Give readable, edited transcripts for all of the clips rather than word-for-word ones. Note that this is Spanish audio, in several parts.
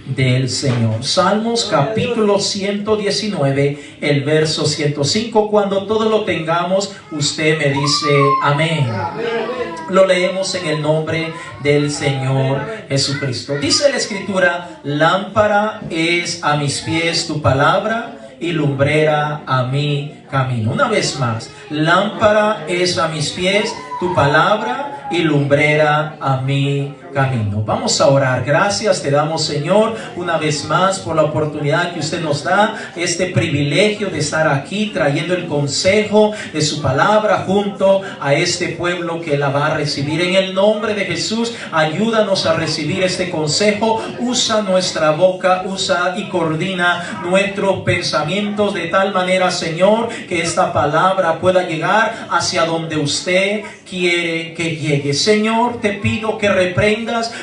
del Señor. Salmos capítulo 119, el verso 105. Cuando todo lo tengamos, usted me dice amén. Lo leemos en el nombre del Señor Jesucristo. Dice la Escritura: lámpara es a mis pies tu palabra y lumbrera a mi camino. Una vez más, lámpara es a mis pies tu palabra y lumbrera a mi camino. Vamos a orar. Gracias te damos, Señor, una vez más por la oportunidad que usted nos da, este privilegio de estar aquí trayendo el consejo de su palabra junto a este pueblo que la va a recibir. En el nombre de Jesús, ayúdanos a recibir este consejo. Usa nuestra boca, usa y coordina nuestros pensamientos de tal manera, Señor, que esta palabra pueda llegar hacia donde usted quiere que llegue. Señor, te pido que reprendas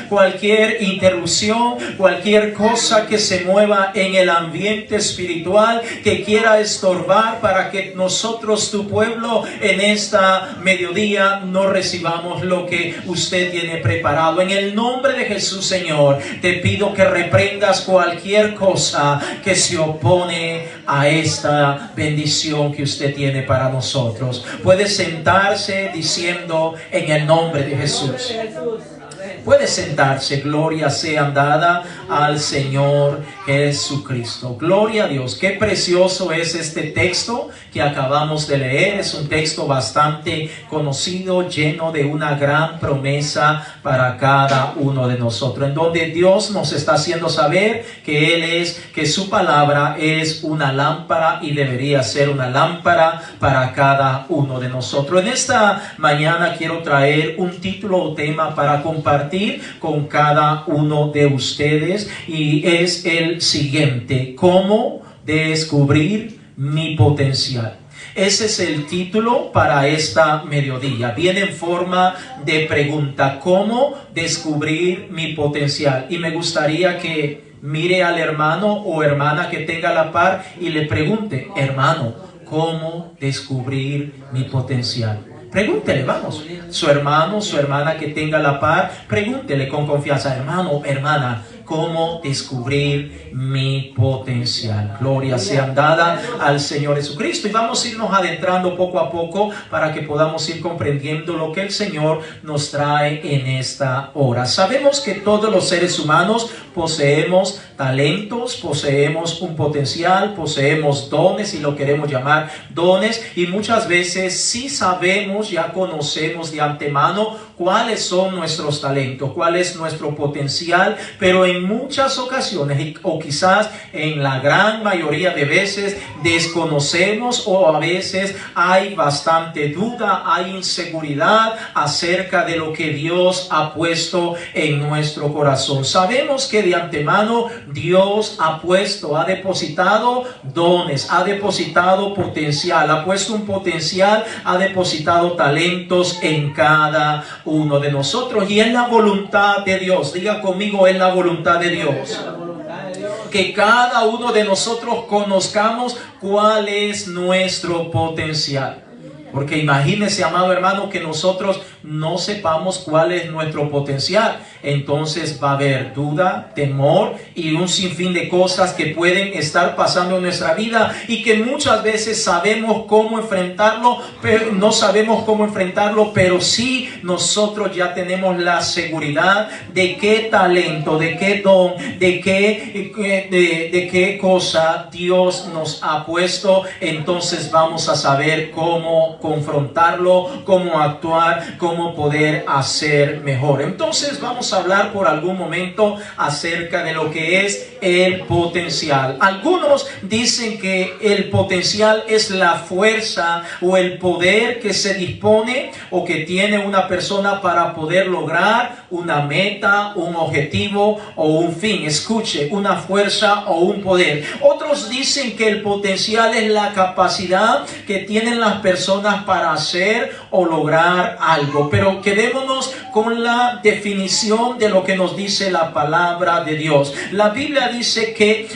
cualquier interrupción, cualquier cosa que se mueva en el ambiente espiritual que quiera estorbar para que nosotros, tu pueblo, en esta mediodía no recibamos lo que usted tiene preparado. En el nombre de Jesús, Señor, te pido que reprendas cualquier cosa que se opone a esta bendición que usted tiene para nosotros. Puede sentarse diciendo en el nombre de Jesús. Puede sentarse. Gloria sea dada al Señor Jesucristo. Gloria a Dios. Qué precioso es este texto que acabamos de leer. Es un texto bastante conocido, lleno de una gran promesa para cada uno de nosotros, en donde Dios nos está haciendo saber que su palabra es una lámpara y debería ser una lámpara para cada uno de nosotros. En esta mañana quiero traer un título o tema para compartir con cada uno de ustedes, y es el siguiente: ¿cómo descubrir mi potencial? Ese es el título para esta mediodía. Viene en forma de pregunta: ¿cómo descubrir mi potencial? Y me gustaría que mire al hermano o hermana que tenga a la par y le pregunte: hermano, ¿cómo descubrir mi potencial? Pregúntele, vamos. Su hermano, su hermana que tenga a la par, pregúntele con confianza: hermano, hermana, ¿cómo descubrir mi potencial? Gloria sea dada al Señor Jesucristo. Y vamos a irnos adentrando poco a poco para que podamos ir comprendiendo lo que el Señor nos trae en esta hora. Sabemos que todos los seres humanos poseemos talentos, poseemos un potencial, poseemos dones, si lo queremos llamar dones, y muchas veces sí sabemos, ya conocemos de antemano cuáles son nuestros talentos, cuál es nuestro potencial, pero en muchas ocasiones, o quizás en la gran mayoría de veces, desconocemos, o a veces hay bastante duda, hay inseguridad acerca de lo que Dios ha puesto en nuestro corazón. Sabemos que de antemano Dios ha depositado dones, ha depositado potencial, ha puesto un potencial, ha depositado talentos en cada uno de nosotros, y es la voluntad de Dios. Diga conmigo: es la voluntad de Dios que cada uno de nosotros conozcamos cuál es nuestro potencial. Porque imagínese, amado hermano, que nosotros no sepamos cuál es nuestro potencial. Entonces va a haber duda, temor y un sinfín de cosas que pueden estar pasando en nuestra vida, y que muchas veces sabemos cómo enfrentarlo, pero no sabemos cómo enfrentarlo, pero sí nosotros ya tenemos la seguridad de qué talento, de qué don, de qué cosa Dios nos ha puesto. Entonces vamos a saber cómo confrontarlo, cómo actuar, cómo poder hacer mejor. Entonces vamos a hablar por algún momento acerca de lo que es el potencial. Algunos dicen que el potencial es la fuerza o el poder que se dispone o que tiene una persona para poder lograr una meta, un objetivo o un fin. Escuche: una fuerza o un poder. Otros dicen que el potencial es la capacidad que tienen las personas para hacer o lograr algo. Pero quedémonos con la definición de lo que nos dice la palabra de Dios. La Biblia dice que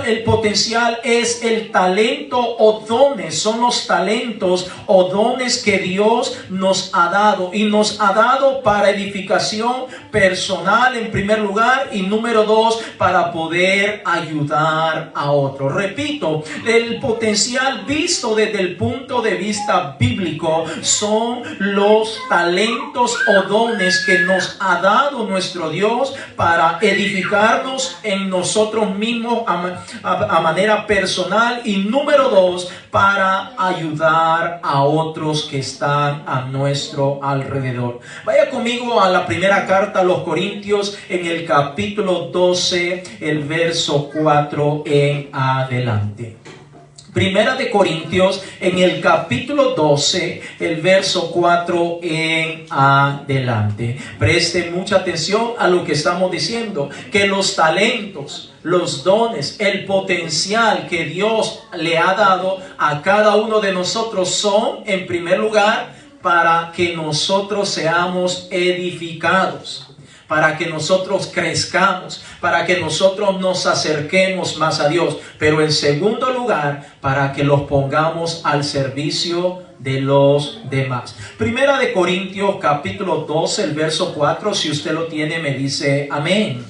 el potencial es el talento o dones, son los talentos o dones que Dios nos ha dado, y nos ha dado para edificación personal en primer lugar, y número dos, para poder ayudar a otros. Repito, el potencial visto desde el punto de vista bíblico son los talentos o dones que nos ha dado nuestro Dios para edificarnos en nosotros mismos a manera personal, y número dos, para ayudar a otros que están a nuestro alrededor. Vaya conmigo a la primera carta a los Corintios en el capítulo 12, el verso 4 en adelante. Primera de Corintios en el capítulo 12, el verso 4 en adelante. Preste mucha atención a lo que estamos diciendo, que los talentos, los dones, el potencial que Dios le ha dado a cada uno de nosotros son, en primer lugar, para que nosotros seamos edificados, para que nosotros crezcamos, para que nosotros nos acerquemos más a Dios, pero en segundo lugar, para que los pongamos al servicio de los demás. Primera de Corintios capítulo 12, el verso 4, si usted lo tiene, me dice amén.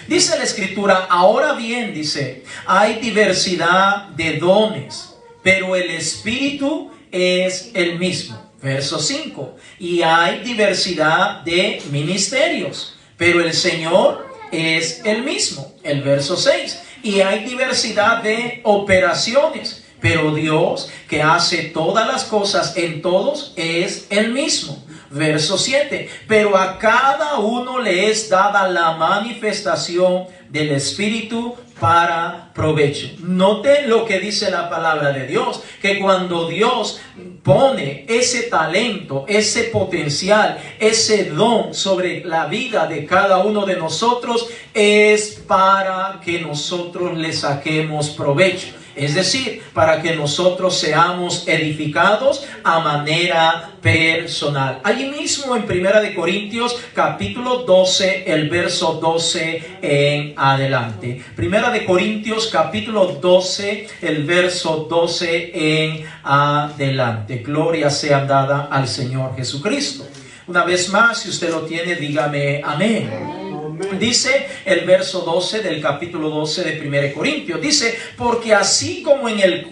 Dice la Escritura, ahora bien, dice, hay diversidad de dones, pero el Espíritu es el mismo. Verso 5, y hay diversidad de ministerios, pero el Señor es el mismo. El verso 6, y hay diversidad de operaciones, pero Dios que hace todas las cosas en todos es el mismo. Verso 7, pero a cada uno le es dada la manifestación del Espíritu para provecho. Note lo que dice la palabra de Dios, que cuando Dios pone ese talento, ese potencial, ese don sobre la vida de cada uno de nosotros, es para que nosotros le saquemos provecho. Es decir, para que nosotros seamos edificados a manera personal. Allí mismo en Primera de Corintios capítulo 12, el verso 12 en adelante. Primera de Corintios capítulo 12, el verso 12 en adelante. Gloria sea dada al Señor Jesucristo. Una vez más, si usted lo tiene, dígame amén. Dice el verso 12 del capítulo 12 de 1 Corintios, dice, porque así como el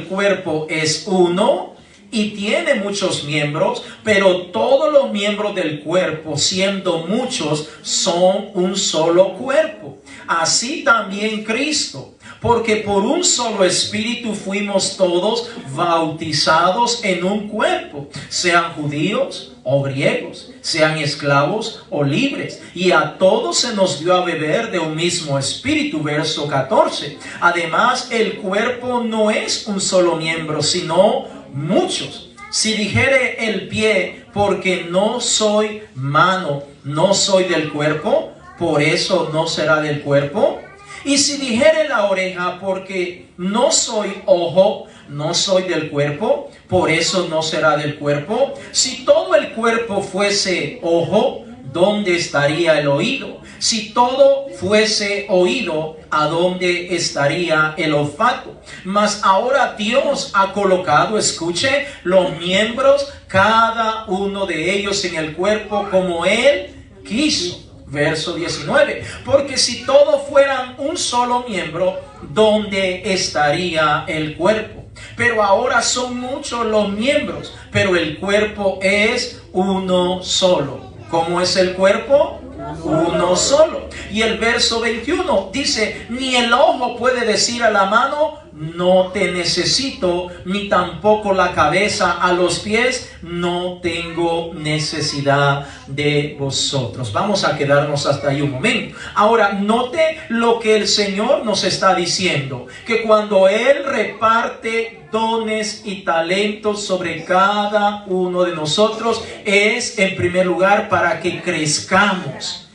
cuerpo es uno y tiene muchos miembros, pero todos los miembros del cuerpo, siendo muchos, son un solo cuerpo. Así también Cristo, porque por un solo espíritu fuimos todos bautizados en un cuerpo, sean judíos o griegos, sean esclavos o libres, y a todos se nos dio a beber de un mismo espíritu. Verso 14. Además, el cuerpo no es un solo miembro, sino muchos. Si dijere el pie, porque no soy mano, no soy del cuerpo, por eso no será del cuerpo. Y si dijere la oreja, porque no soy ojo, no soy del cuerpo, por eso no será del cuerpo. Si todo el cuerpo fuese ojo, ¿dónde estaría el oído? Si todo fuese oído, ¿a dónde estaría el olfato? Mas ahora Dios ha colocado, escuche, los miembros, cada uno de ellos en el cuerpo como Él quiso. Verso 19, porque si todos fueran un solo miembro, ¿dónde estaría el cuerpo? Pero ahora son muchos los miembros, pero el cuerpo es uno solo. ¿Cómo es el cuerpo? Uno solo. Y el verso 21 dice, ni el ojo puede decir a la mano, no te necesito, ni tampoco la cabeza a los pies, no tengo necesidad de vosotros. Vamos a quedarnos hasta ahí un momento. Ahora, note lo que el Señor nos está diciendo, que cuando Él reparte dones y talentos sobre cada uno de nosotros, es en primer lugar para que crezcamos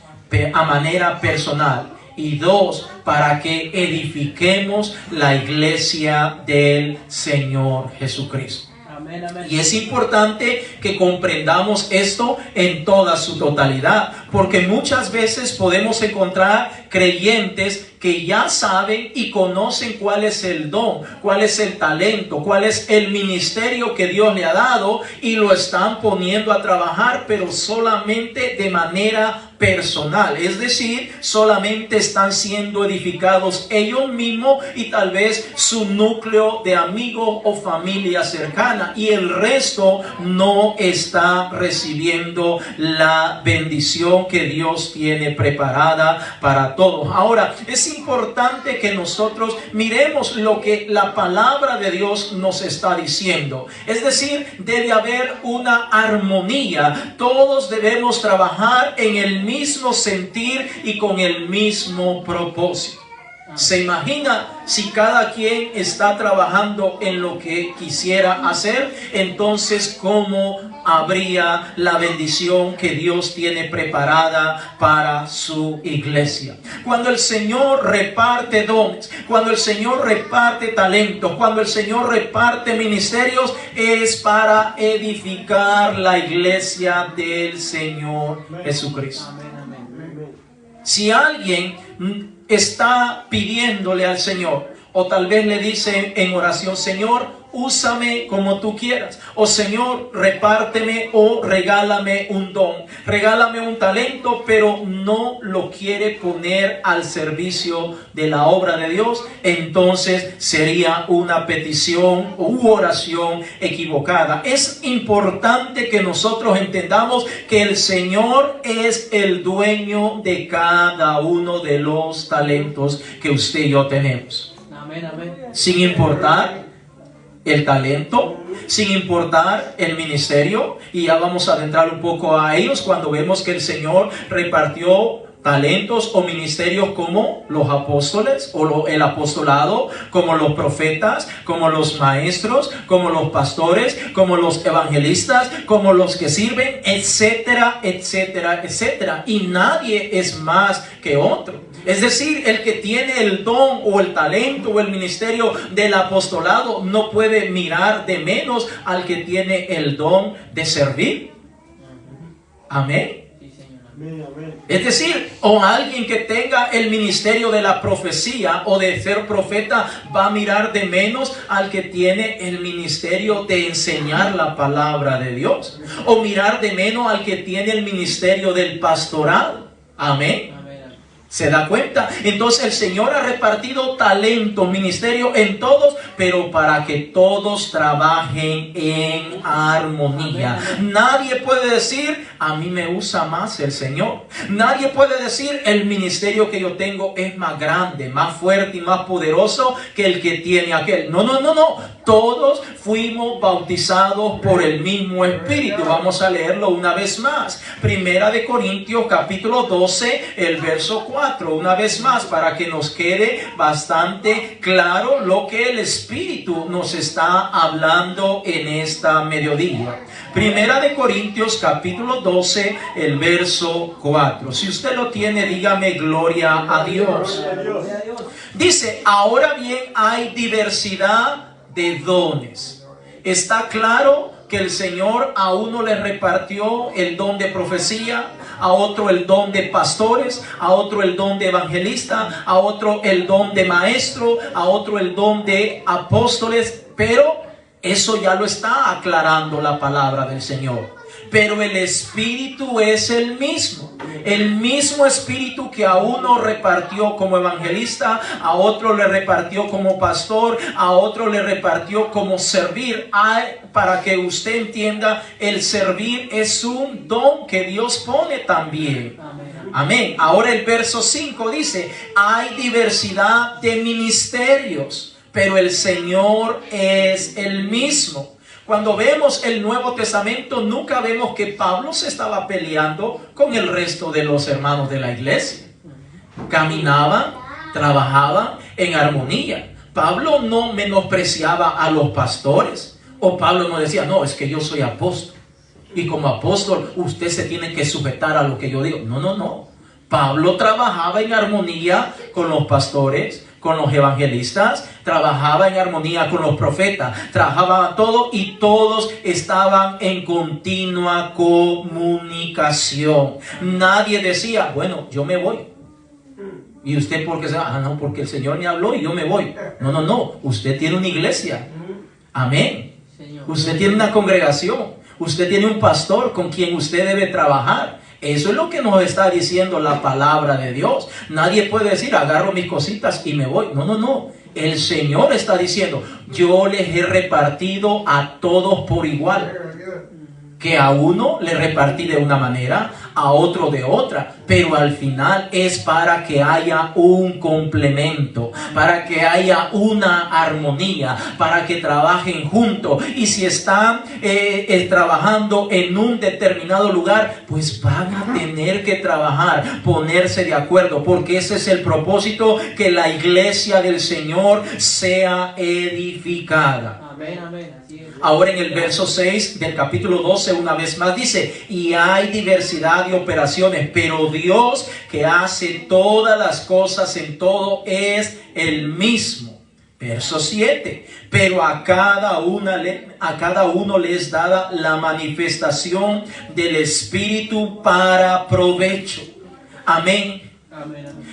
a manera personal. Y dos, para que edifiquemos la iglesia del Señor Jesucristo. Y es importante que comprendamos esto en toda su totalidad, porque muchas veces podemos encontrar creyentes que ya saben y conocen cuál es el don, cuál es el talento, cuál es el ministerio que Dios le ha dado, y lo están poniendo a trabajar, pero solamente de manera personal, es decir, solamente están siendo edificados ellos mismos y tal vez su núcleo de amigos o familia cercana, y el resto no está recibiendo la bendición que Dios tiene preparada para todos. Ahora, es importante que nosotros miremos lo que la palabra de Dios nos está diciendo, es decir, debe haber una armonía. Todos debemos trabajar en el mismo sentir y con el mismo propósito. ¿Se imagina si cada quien está trabajando en lo que quisiera hacer? Entonces, ¿cómo habría la bendición que Dios tiene preparada para su iglesia? Cuando el Señor reparte dones, cuando el Señor reparte talentos, cuando el Señor reparte ministerios, es para edificar la iglesia del Señor Jesucristo. Si alguien está pidiéndole al Señor, o tal vez le dice en oración: Señor, úsame como tú quieras, o Señor, repárteme o regálame un don, regálame un talento, pero no lo quiere poner al servicio de la obra de Dios, entonces sería una petición u oración equivocada. Es importante que nosotros entendamos que el Señor es el dueño de cada uno de los talentos que usted y yo tenemos. Amén, amén. Sin importar el talento, sin importar el ministerio, y ya vamos a adentrar un poco a ellos cuando vemos que el Señor repartió talentos o ministerios como los apóstoles o el apostolado, como los profetas, como los maestros, como los pastores, como los evangelistas, como los que sirven, etcétera, etcétera, etcétera. Y nadie es más que otro. Es decir, el que tiene el don o el talento o el ministerio del apostolado no puede mirar de menos al que tiene el don de servir. Amén. Es decir, o alguien que tenga el ministerio de la profecía o de ser profeta va a mirar de menos al que tiene el ministerio de enseñar la palabra de Dios, o mirar de menos al que tiene el ministerio del pastorado. Amén. ¿Se da cuenta? Entonces el Señor ha repartido talento, ministerio en todos, pero para que todos trabajen en armonía. Nadie puede decir: a mí me usa más el Señor. Nadie puede decir: el ministerio que yo tengo es más grande, más fuerte y más poderoso que el que tiene aquel. No, no, no, no. Todos fuimos bautizados por el mismo Espíritu. Vamos a leerlo una vez más. Primera de Corintios capítulo 12, el verso 4. Una vez más, para que nos quede bastante claro lo que el Espíritu nos está hablando en esta mediodía. Primera de Corintios capítulo 12, el verso 4. Si usted lo tiene, dígame gloria a Dios. Dice: ahora bien, hay diversidad de dones. Está claro que el Señor a uno le repartió el don de profecía, a otro el don de pastores, a otro el don de evangelista, a otro el don de maestro, a otro el don de apóstoles, pero eso ya lo está aclarando la palabra del Señor. Pero el Espíritu es el mismo Espíritu que a uno repartió como evangelista, a otro le repartió como pastor, a otro le repartió como servir. Para que usted entienda, el servir es un don que Dios pone también. Amén. Ahora el verso 5 dice: hay diversidad de ministerios, pero el Señor es el mismo. Cuando vemos el Nuevo Testamento, nunca vemos que Pablo se estaba peleando con el resto de los hermanos de la iglesia. Caminaban, trabajaban en armonía. Pablo no menospreciaba a los pastores. O Pablo no decía: no, es que yo soy apóstol, y como apóstol usted se tiene que sujetar a lo que yo digo. No, no, no. Pablo trabajaba en armonía con los pastores, con los evangelistas, trabajaba en armonía con los profetas, trabajaba todo y todos estaban en continua comunicación. Nadie decía, bueno, yo me voy. ¿Y usted por qué se va? No, porque el Señor me habló y yo me voy. No. Usted tiene una iglesia. Amén. Usted tiene una congregación. Usted tiene un pastor con quien usted debe trabajar. Eso es lo que nos está diciendo la palabra de Dios. Nadie puede decir, agarro mis cositas y me voy. No. El Señor está diciendo, yo les he repartido a todos por igual. Que a uno le repartí de una manera, a otro de otra, pero al final es para que haya un complemento, para que haya una armonía, para que trabajen juntos. Y si están trabajando en un determinado lugar, pues van a tener que trabajar, ponerse de acuerdo, porque ese es el propósito, que la iglesia del Señor sea edificada. Amén, amén. Ahora en el verso 6 del capítulo 12 una vez más dice, y hay diversidad de operaciones, pero Dios que hace todas las cosas en todo es el mismo. Verso 7, pero a cada uno le es dada la manifestación del Espíritu para provecho. Amén.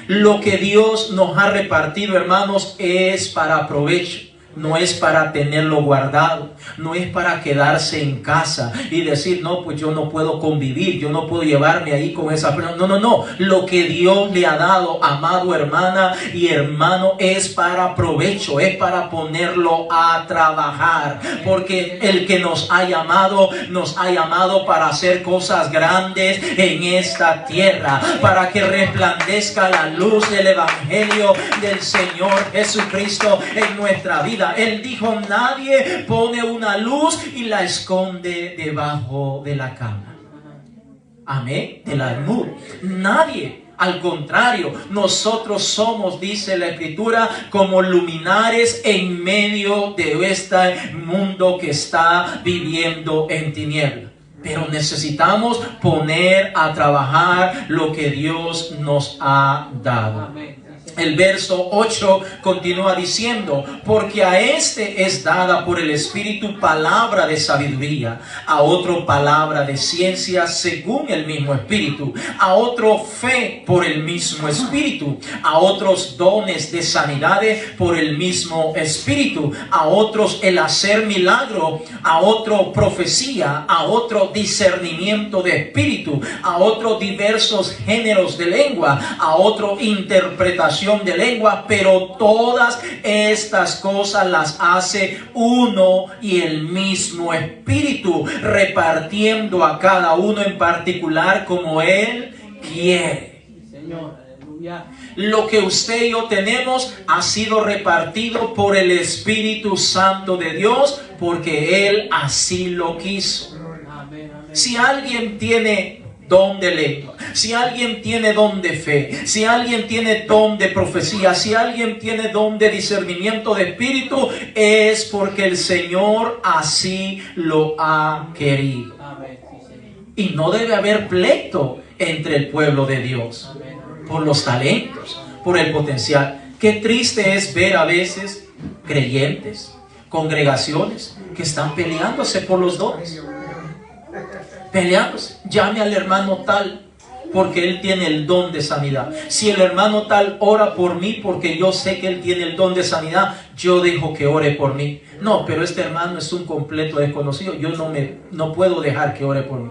Lo que Dios nos ha repartido, hermanos, es para provecho. No es para tenerlo guardado, no es para quedarse en casa y decir, no, pues yo no puedo convivir, yo no puedo llevarme ahí con esa persona. No. Lo que Dios le ha dado, amado hermana y hermano, es para provecho, es para ponerlo a trabajar. Porque el que nos ha llamado para hacer cosas grandes en esta tierra, para que resplandezca la luz del Evangelio del Señor Jesucristo en nuestra vida. Él dijo, nadie pone una luz y la esconde debajo de la cama. Amén. Del almud. Nadie. Al contrario, nosotros somos, dice la Escritura, como luminares en medio de este mundo que está viviendo en tinieblas. Pero necesitamos poner a trabajar lo que Dios nos ha dado. Amén. El verso 8 continúa diciendo, porque a este es dada por el Espíritu palabra de sabiduría, a otro palabra de ciencia según el mismo Espíritu, a otro fe por el mismo Espíritu, a otros dones de sanidades por el mismo Espíritu, a otros el hacer milagro, a otro profecía, a otro discernimiento de espíritu, a otros diversos géneros de lengua, a otro interpretación de lengua, pero todas estas cosas las hace uno y el mismo Espíritu, repartiendo a cada uno en particular como Él quiere. Señor, aleluya. Lo que usted y yo tenemos ha sido repartido por el Espíritu Santo de Dios, porque Él así lo quiso. Amén, amén. Si alguien tiene don de lengua, si alguien tiene don de fe, si alguien tiene don de profecía, si alguien tiene don de discernimiento de espíritu, es porque el Señor así lo ha querido. Amén, sí, Señor. Y no debe haber pleito entre el pueblo de Dios por los talentos, por el potencial. Qué triste es ver a veces creyentes, congregaciones que están peleándose por los dones. Peleándose. Llame al hermano tal porque él tiene el don de sanidad. Si el hermano tal ora por mí porque yo sé que él tiene el don de sanidad, yo dejo que ore por mí. No, pero este hermano es un completo desconocido, yo no puedo dejar que ore por mí.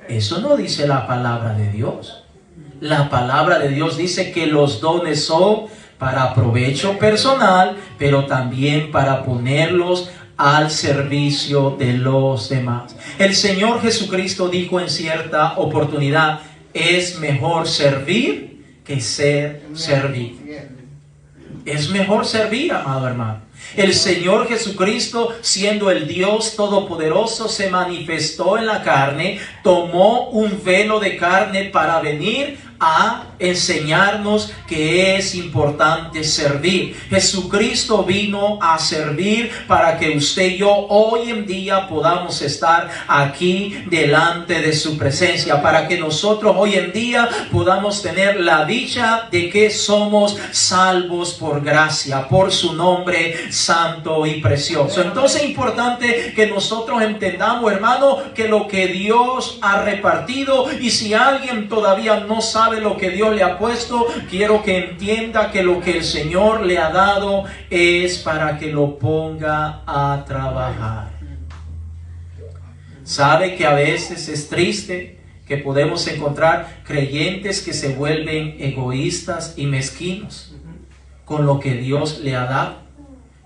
Eso no dice la palabra de Dios. La palabra de Dios dice que los dones son para provecho personal, pero también para ponerlos al servicio de los demás. El Señor Jesucristo dijo en cierta oportunidad, es mejor servir que ser servido. Es mejor servir, amado hermano. El Señor Jesucristo, siendo el Dios Todopoderoso, se manifestó en la carne, tomó un velo de carne para venir a enseñarnos que es importante servir. Jesucristo vino a servir para que usted y yo hoy en día podamos estar aquí delante de su presencia, para que nosotros hoy en día podamos tener la dicha de que somos salvos por gracia, por su nombre santo y precioso. Entonces es importante que nosotros entendamos, hermano, que lo que Dios ha repartido, y si alguien todavía no sabe lo que Dios le ha puesto, quiero que entienda que lo que el Señor le ha dado es para que lo ponga a trabajar. Sabe que a veces es triste que podemos encontrar creyentes que se vuelven egoístas y mezquinos con lo que Dios le ha dado.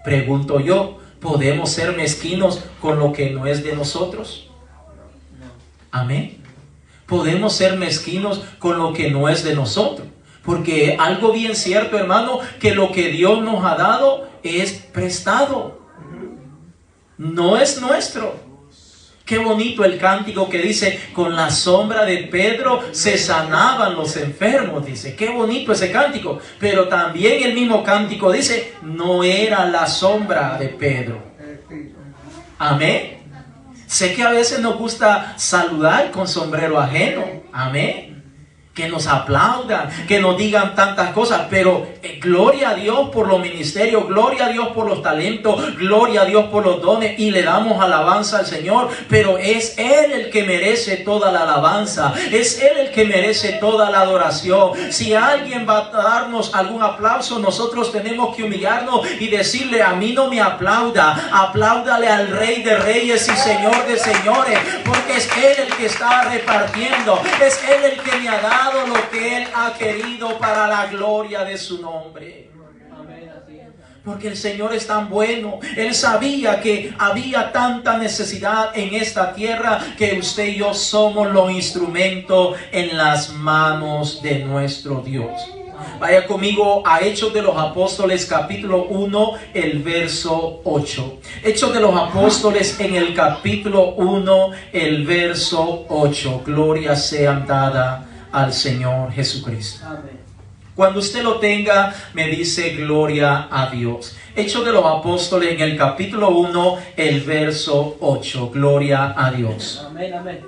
Pregunto yo, ¿podemos ser mezquinos con lo que no es de nosotros? Amén. Podemos ser mezquinos con lo que no es de nosotros, porque algo bien cierto, hermano, que lo que Dios nos ha dado es prestado, no es nuestro. Qué bonito el cántico que dice, con la sombra de Pedro se sanaban los enfermos, dice. Qué bonito ese cántico. Pero también el mismo cántico dice, no era la sombra de Pedro. Amén. Sé que a veces nos gusta saludar con sombrero ajeno. Amén. Que nos aplaudan, que nos digan tantas cosas, pero gloria a Dios por los ministerios, gloria a Dios por los talentos, gloria a Dios por los dones, y le damos alabanza al Señor, pero es Él el que merece toda la alabanza, es Él el que merece toda la adoración. Si alguien va a darnos algún aplauso, nosotros tenemos que humillarnos y decirle, a mí no me aplauda, apláudale al Rey de Reyes y Señor de Señores, porque es Él el que está repartiendo, es Él el que me ha dado lo que Él ha querido para la gloria de su nombre. Porque el Señor es tan bueno. Él sabía que había tanta necesidad en esta tierra, que usted y yo somos los instrumentos en las manos de nuestro Dios. Vaya conmigo a Hechos de los Apóstoles capítulo 1, el verso 8. Hechos de los Apóstoles en el capítulo 1, el verso 8. Gloria sea dada al Señor Jesucristo. Amén. Cuando usted lo tenga, me dice gloria a Dios. Hechos de los Apóstoles en el capítulo 1, el verso 8. Gloria a Dios. Amén, amén.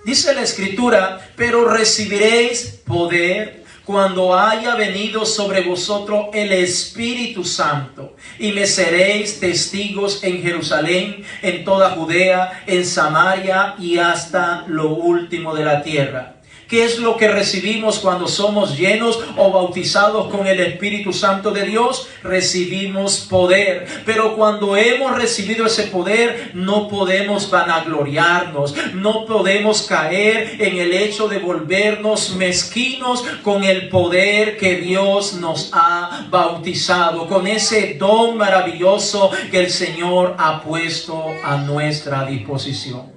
Dice la Escritura, pero recibiréis poder cuando haya venido sobre vosotros el Espíritu Santo, y me seréis testigos en Jerusalén, en toda Judea, en Samaria y hasta lo último de la tierra. ¿Qué es lo que recibimos cuando somos llenos o bautizados con el Espíritu Santo de Dios? Recibimos poder. Pero cuando hemos recibido ese poder, no podemos vanagloriarnos, no podemos caer en el hecho de volvernos mezquinos con el poder que Dios nos ha bautizado, con ese don maravilloso que el Señor ha puesto a nuestra disposición.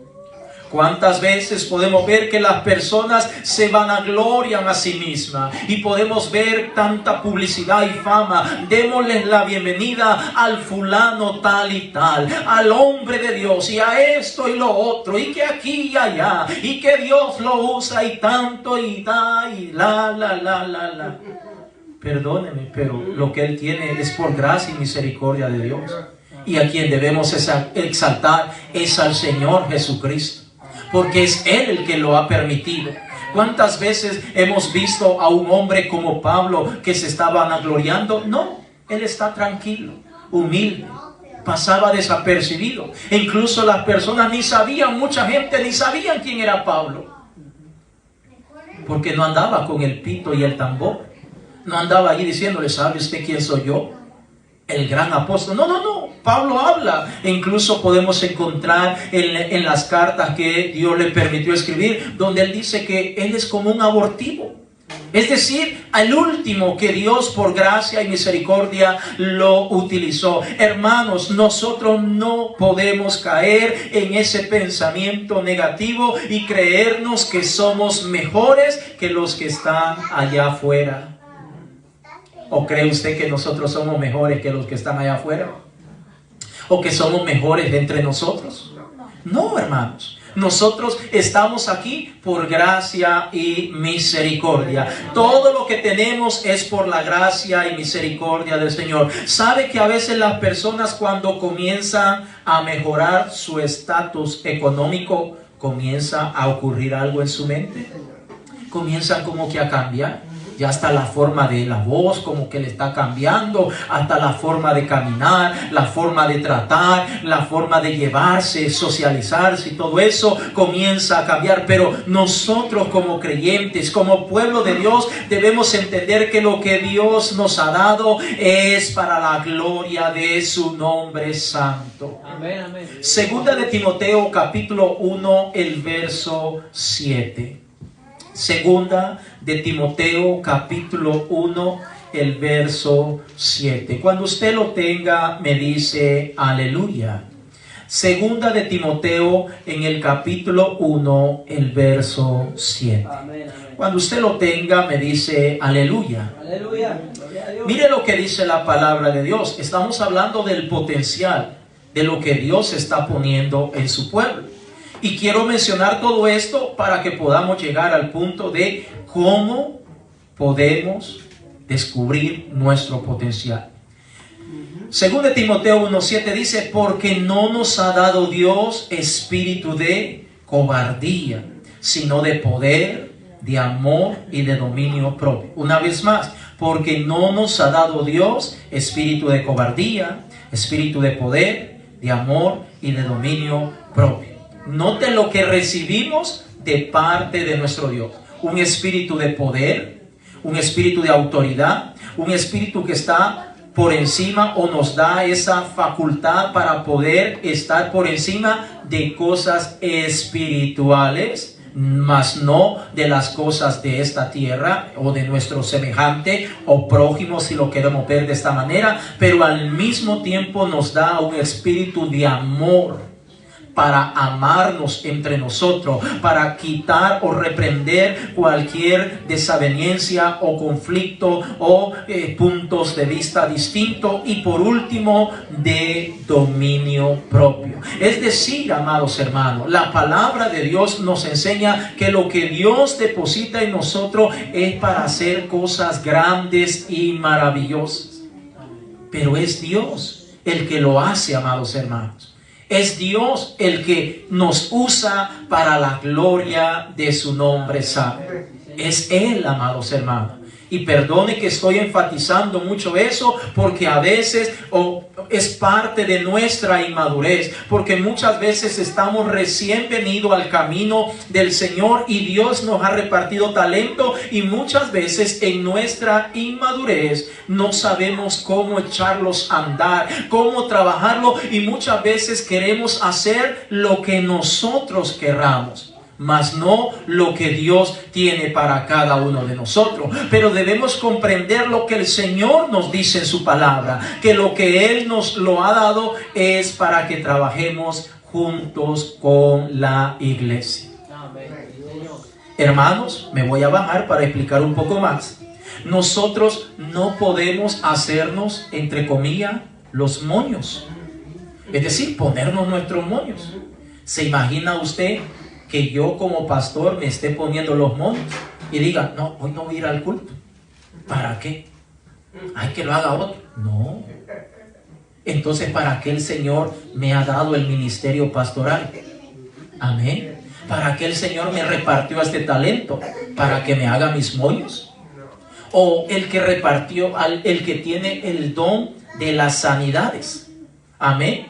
¿Cuántas veces podemos ver que las personas se vanaglorian a sí mismas? Y podemos ver tanta publicidad y fama. Démosles la bienvenida al fulano tal y tal, al hombre de Dios, y a esto y lo otro, y que aquí y allá, y que Dios lo usa y tanto y da y la. Perdóneme, pero lo que Él tiene es por gracia y misericordia de Dios. Y a quien debemos exaltar es al Señor Jesucristo, porque es Él el que lo ha permitido. ¿Cuántas veces hemos visto a un hombre como Pablo que se estaba vanagloriando? No, él está tranquilo, humilde, pasaba desapercibido. E incluso las personas ni sabían, mucha gente ni sabían quién era Pablo, porque no andaba con el pito y el tambor, no andaba allí diciéndole, ¿sabe usted quién soy yo? El gran apóstol. No. Pablo habla. E incluso podemos encontrar en las cartas que Dios le permitió escribir, donde él dice que él es como un abortivo. Es decir, al último que Dios por gracia y misericordia lo utilizó. Hermanos, nosotros no podemos caer en ese pensamiento negativo y creernos que somos mejores que los que están allá afuera. ¿O cree usted que nosotros somos mejores que los que están allá afuera? ¿O que somos mejores de entre nosotros? No, hermanos. Nosotros estamos aquí por gracia y misericordia. Todo lo que tenemos es por la gracia y misericordia del Señor. ¿Sabe que a veces las personas, cuando comienzan a mejorar su estatus económico, comienza a ocurrir algo en su mente? Comienzan como que a cambiar. Ya hasta la forma de la voz como que le está cambiando, hasta la forma de caminar, la forma de tratar, la forma de llevarse, socializarse, y todo eso comienza a cambiar. Pero nosotros, como creyentes, como pueblo de Dios, debemos entender que lo que Dios nos ha dado es para la gloria de su nombre santo. Amén, amén. Segunda de Timoteo, capítulo 1, el verso 7. Segunda de Timoteo, capítulo 1, el verso 7. Cuando usted lo tenga, me dice aleluya. Segunda de Timoteo, en el capítulo 1, el verso 7. Amén, amén. Cuando usted lo tenga, me dice aleluya. Aleluya. Gloria a Dios. Mire lo que dice la palabra de Dios. Estamos hablando del potencial, de lo que Dios está poniendo en su pueblo. Y quiero mencionar todo esto para que podamos llegar al punto de cómo podemos descubrir nuestro potencial. Según de Timoteo 1:7 dice: porque no nos ha dado Dios espíritu de cobardía, sino de poder, de amor y de dominio propio. Una vez más, porque no nos ha dado Dios espíritu de cobardía, espíritu de poder, de amor y de dominio propio. Note lo que recibimos de parte de nuestro Dios: un espíritu de poder, un espíritu de autoridad, un espíritu que está por encima o nos da esa facultad para poder estar por encima de cosas espirituales, mas no de las cosas de esta tierra o de nuestro semejante o prójimo, si lo queremos ver de esta manera. Pero al mismo tiempo nos da un espíritu de amor, para amarnos entre nosotros, para quitar o reprender cualquier desaveniencia o conflicto o puntos de vista distintos. Y por último, de dominio propio. Es decir, amados hermanos, la palabra de Dios nos enseña que lo que Dios deposita en nosotros es para hacer cosas grandes y maravillosas. Pero es Dios el que lo hace, amados hermanos. Es Dios el que nos usa para la gloria de su nombre santo. Es Él, amados hermanos. Y perdone que estoy enfatizando mucho eso, porque a veces es parte de nuestra inmadurez, porque muchas veces estamos recién venidos al camino del Señor y Dios nos ha repartido talento, y muchas veces en nuestra inmadurez no sabemos cómo echarlos a andar, cómo trabajarlo, y muchas veces queremos hacer lo que nosotros querramos, mas no lo que Dios tiene para cada uno de nosotros. Pero debemos comprender lo que el Señor nos dice en su palabra, que lo que Él nos lo ha dado es para que trabajemos juntos con la iglesia. Amén, Señor. Hermanos, me voy a bajar para explicar un poco más. Nosotros no podemos hacernos, entre comillas, los moños, es decir, ponernos nuestros moños. ¿Se imagina usted que yo como pastor me esté poniendo los moños y diga: no, hoy no voy a ir al culto? ¿Para qué? Hay que lo haga otro. No. Entonces, ¿para qué el Señor me ha dado el ministerio pastoral? Amén. ¿Para qué el Señor me repartió este talento? ¿Para que me haga mis moños? O el que repartió, el que tiene el don de las sanidades. Amén.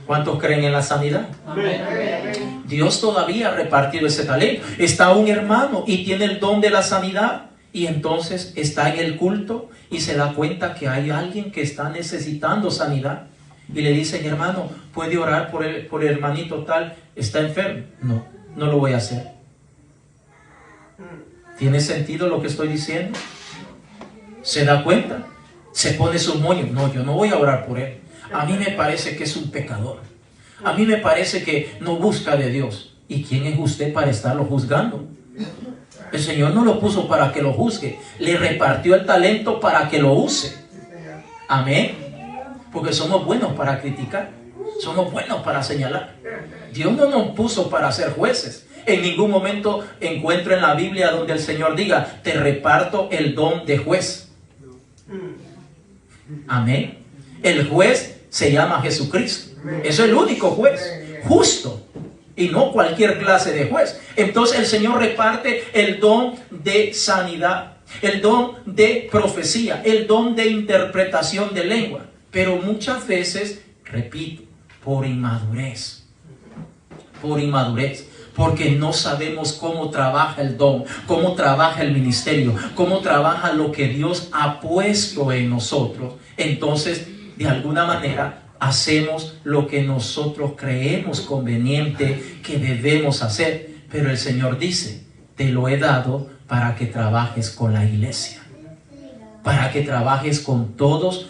¿Cuántos creen en la sanidad? Amén, amén. Dios todavía ha repartido ese talento. Está un hermano y tiene el don de la sanidad, y entonces está en el culto y se da cuenta que hay alguien que está necesitando sanidad, y le dicen: hermano, ¿puede orar por el hermanito tal? ¿Está enfermo? No, no lo voy a hacer. ¿Tiene sentido lo que estoy diciendo? ¿Se da cuenta? Se pone su moño: no, yo no voy a orar por él. A mí me parece que es un pecador. A mí me parece que no busca de Dios. ¿Y quién es usted para estarlo juzgando? El Señor no lo puso para que lo juzgue. Le repartió el talento para que lo use. Amén. Porque somos buenos para criticar. Somos buenos para señalar. Dios no nos puso para ser jueces. En ningún momento encuentro en la Biblia donde el Señor diga, te reparto el don de juez. Amén. El juez se llama Jesucristo. Es el único juez justo y no cualquier clase de juez. Entonces el Señor reparte el don de sanidad, el don de profecía, el don de interpretación de lengua. Pero muchas veces, repito, por inmadurez, porque no sabemos cómo trabaja el don, cómo trabaja el ministerio, cómo trabaja lo que Dios ha puesto en nosotros. Entonces, de alguna manera, hacemos lo que nosotros creemos conveniente que debemos hacer. Pero el Señor dice, te lo he dado para que trabajes con la iglesia, para que trabajes con todos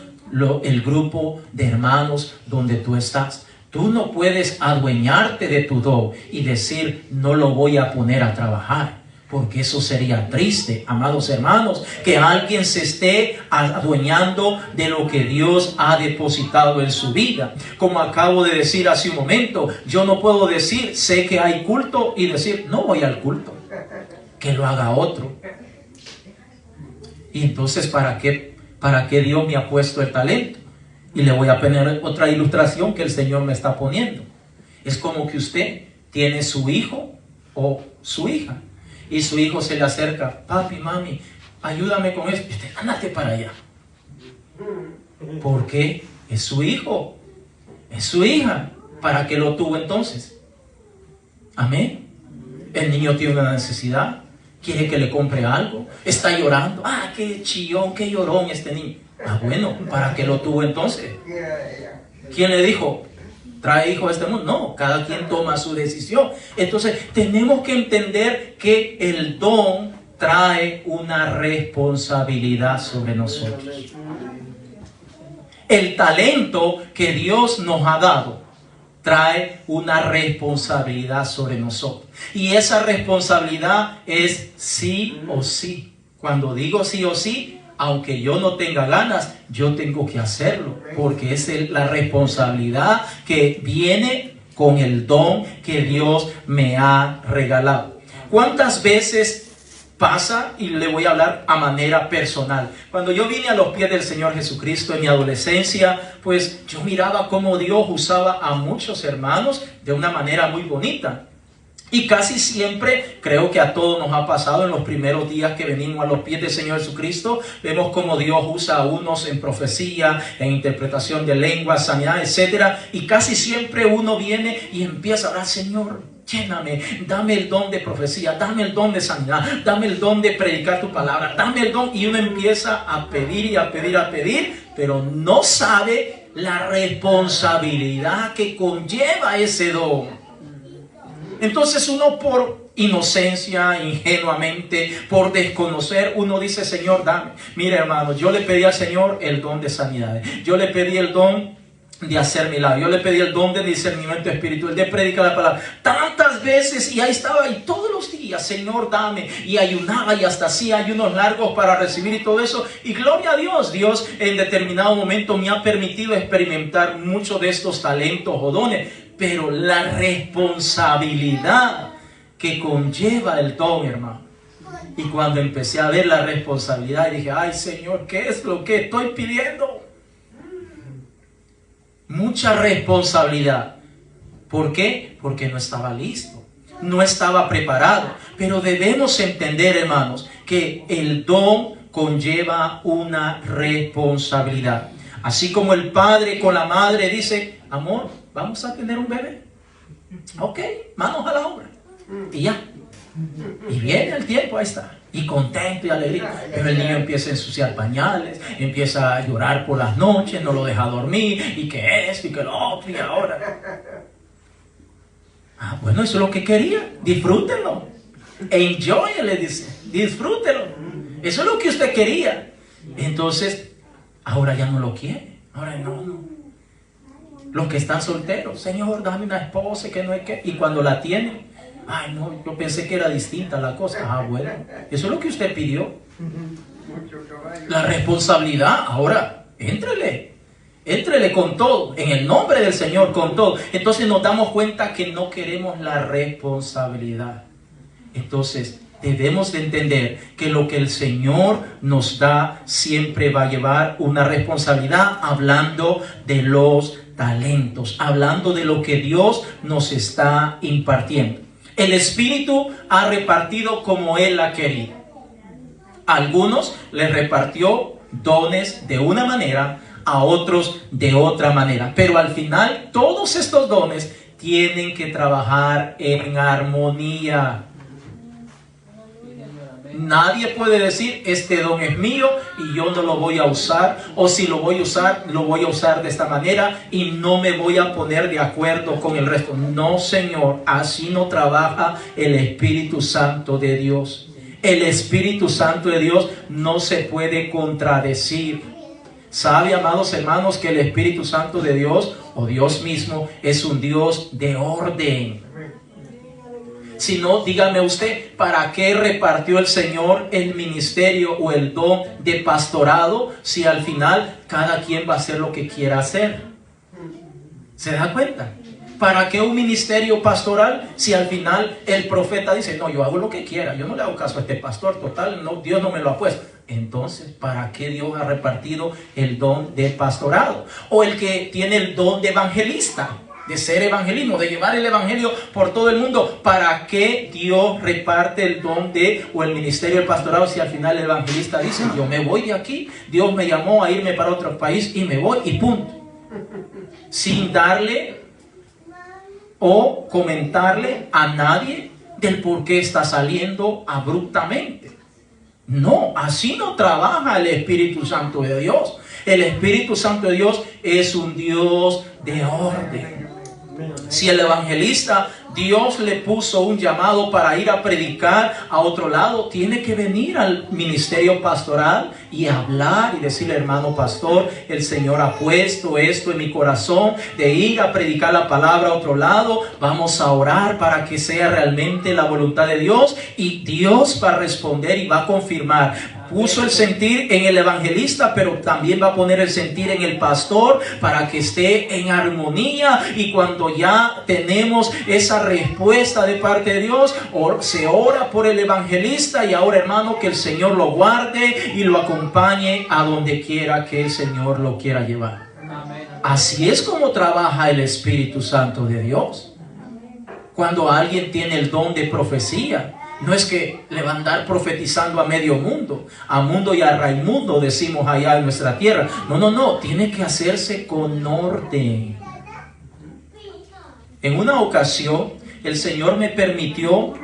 el grupo de hermanos donde tú estás. Tú no puedes adueñarte de tu don y decir, no lo voy a poner a trabajar, porque eso sería triste, amados hermanos, que alguien se esté adueñando de lo que Dios ha depositado en su vida. Como acabo de decir hace un momento, yo no puedo decir, sé que hay culto y decir, no voy al culto, que lo haga otro. Y entonces, ¿para qué Dios me ha puesto el talento? Y le voy a poner otra ilustración que el Señor me está poniendo. Es como que usted tiene su hijo o su hija, y su hijo se le acerca, papi, mami, ayúdame con esto. Y usted, ándate para allá. ¿Por qué? Es su hijo, es su hija. ¿Para qué lo tuvo entonces? Amén. El niño tiene una necesidad, quiere que le compre algo, está llorando. Ah, qué chillón, qué llorón este niño. Ah, bueno, ¿para qué lo tuvo entonces? ¿Quién le dijo, trae hijo a este mundo? No, cada quien toma su decisión. Entonces, tenemos que entender que el don trae una responsabilidad sobre nosotros. El talento que Dios nos ha dado trae una responsabilidad sobre nosotros. Y esa responsabilidad es sí o sí. Cuando digo sí o sí, aunque yo no tenga ganas, yo tengo que hacerlo, porque es la responsabilidad que viene con el don que Dios me ha regalado. ¿Cuántas veces pasa? Y le voy a hablar a manera personal. Cuando yo vine a los pies del Señor Jesucristo en mi adolescencia, pues yo miraba cómo Dios usaba a muchos hermanos de una manera muy bonita. Y casi siempre, creo que a todos nos ha pasado en los primeros días que venimos a los pies del Señor Jesucristo, vemos cómo Dios usa a unos en profecía, en interpretación de lengua, sanidad, etc. Y casi siempre uno viene y empieza a orar, Señor, lléname, dame el don de profecía, dame el don de sanidad, dame el don de predicar tu palabra, dame el don. Y uno empieza a pedir y a pedir, a pedir, pero no sabe la responsabilidad que conlleva ese don. Entonces uno por inocencia, ingenuamente, por desconocer, uno dice, Señor, dame. Mira, hermano, yo le pedí al Señor el don de sanidad. Yo le pedí el don de hacer milagros. Yo le pedí el don de discernimiento espiritual, de predicar la palabra. Tantas veces, y ahí estaba, y todos los días, Señor, dame. Y ayunaba, y hasta hacía ayunos largos para recibir y todo eso. Y gloria a Dios, Dios en determinado momento me ha permitido experimentar muchos de estos talentos o dones. Pero la responsabilidad que conlleva el don, hermano. Y cuando empecé a ver la responsabilidad, dije, ay, Señor, ¿qué es lo que estoy pidiendo? Mucha responsabilidad. ¿Por qué? Porque no estaba listo, no estaba preparado. Pero debemos entender, hermanos, que el don conlleva una responsabilidad. Así como el padre con la madre dice, amor, vamos a tener un bebé. Ok, manos a la obra. Y ya. Y viene el tiempo, ahí está. Y contento y alegría. Pero el niño empieza a ensuciar pañales, empieza a llorar por las noches, no lo deja dormir, y que esto y que lo otro, y ahora. Ah, bueno, eso es lo que quería. Disfrútenlo. Enjoy, le dice. Disfrútenlo. Eso es lo que usted quería. Entonces, ahora ya no lo quiere. Ahora no. Los que están solteros, Señor, dame una esposa que no hay que. Y cuando la tienen, ay no, yo pensé que era distinta la cosa. Ah, bueno, eso es lo que usted pidió. La responsabilidad, ahora, éntrele. Éntrele con todo, en el nombre del Señor, con todo. Entonces nos damos cuenta que no queremos la responsabilidad. Entonces debemos de entender que lo que el Señor nos da siempre va a llevar una responsabilidad, hablando de los talentos, hablando de lo que Dios nos está impartiendo. El Espíritu ha repartido como Él ha querido. A algunos les repartió dones de una manera, a otros de otra manera. Pero al final todos estos dones tienen que trabajar en armonía. Nadie puede decir, este don es mío y yo no lo voy a usar, o si lo voy a usar de esta manera y no me voy a poner de acuerdo con el resto. No, Señor, así no trabaja el Espíritu Santo de Dios. El Espíritu Santo de Dios no se puede contradecir. ¿Sabe, amados hermanos, que el Espíritu Santo de Dios, o Dios mismo, es un Dios de orden? Si no, dígame usted, ¿para qué repartió el Señor el ministerio o el don de pastorado si al final cada quien va a hacer lo que quiera hacer? ¿Se da cuenta? ¿Para qué un ministerio pastoral si al final el profeta dice, no, yo hago lo que quiera, yo no le hago caso a este pastor, total, no, Dios no me lo ha puesto? Entonces, ¿para qué Dios ha repartido el don de pastorado? O el que tiene el don de evangelista, de ser evangelismo, de llevar el evangelio por todo el mundo. ¿Para qué Dios reparte el don o el ministerio del pastorado si al final el evangelista dice, yo me voy de aquí, Dios me llamó a irme para otro país y me voy y punto? Sin darle o comentarle a nadie del por qué está saliendo abruptamente. No, así no trabaja el Espíritu Santo de Dios. El Espíritu Santo de Dios es un Dios de orden. Si el evangelista, Dios le puso un llamado para ir a predicar a otro lado, tiene que venir al ministerio pastoral y hablar y decirle, hermano pastor, el Señor ha puesto esto en mi corazón de ir a predicar la palabra a otro lado. Vamos a orar para que sea realmente la voluntad de Dios, y Dios va a responder y va a confirmar. Puso el sentir en el evangelista, pero también va a poner el sentir en el pastor para que esté en armonía. Y cuando ya tenemos esa respuesta de parte de Dios, se ora por el evangelista, y ahora, hermano, que el Señor lo guarde y lo acompañe a donde quiera que el Señor lo quiera llevar. Así es como trabaja el Espíritu Santo de Dios. Cuando alguien tiene el don de profecía, no es que le va a andar profetizando a medio mundo, a mundo y a Raimundo, decimos allá en nuestra tierra. No, tiene que hacerse con orden. En una ocasión, el Señor me permitió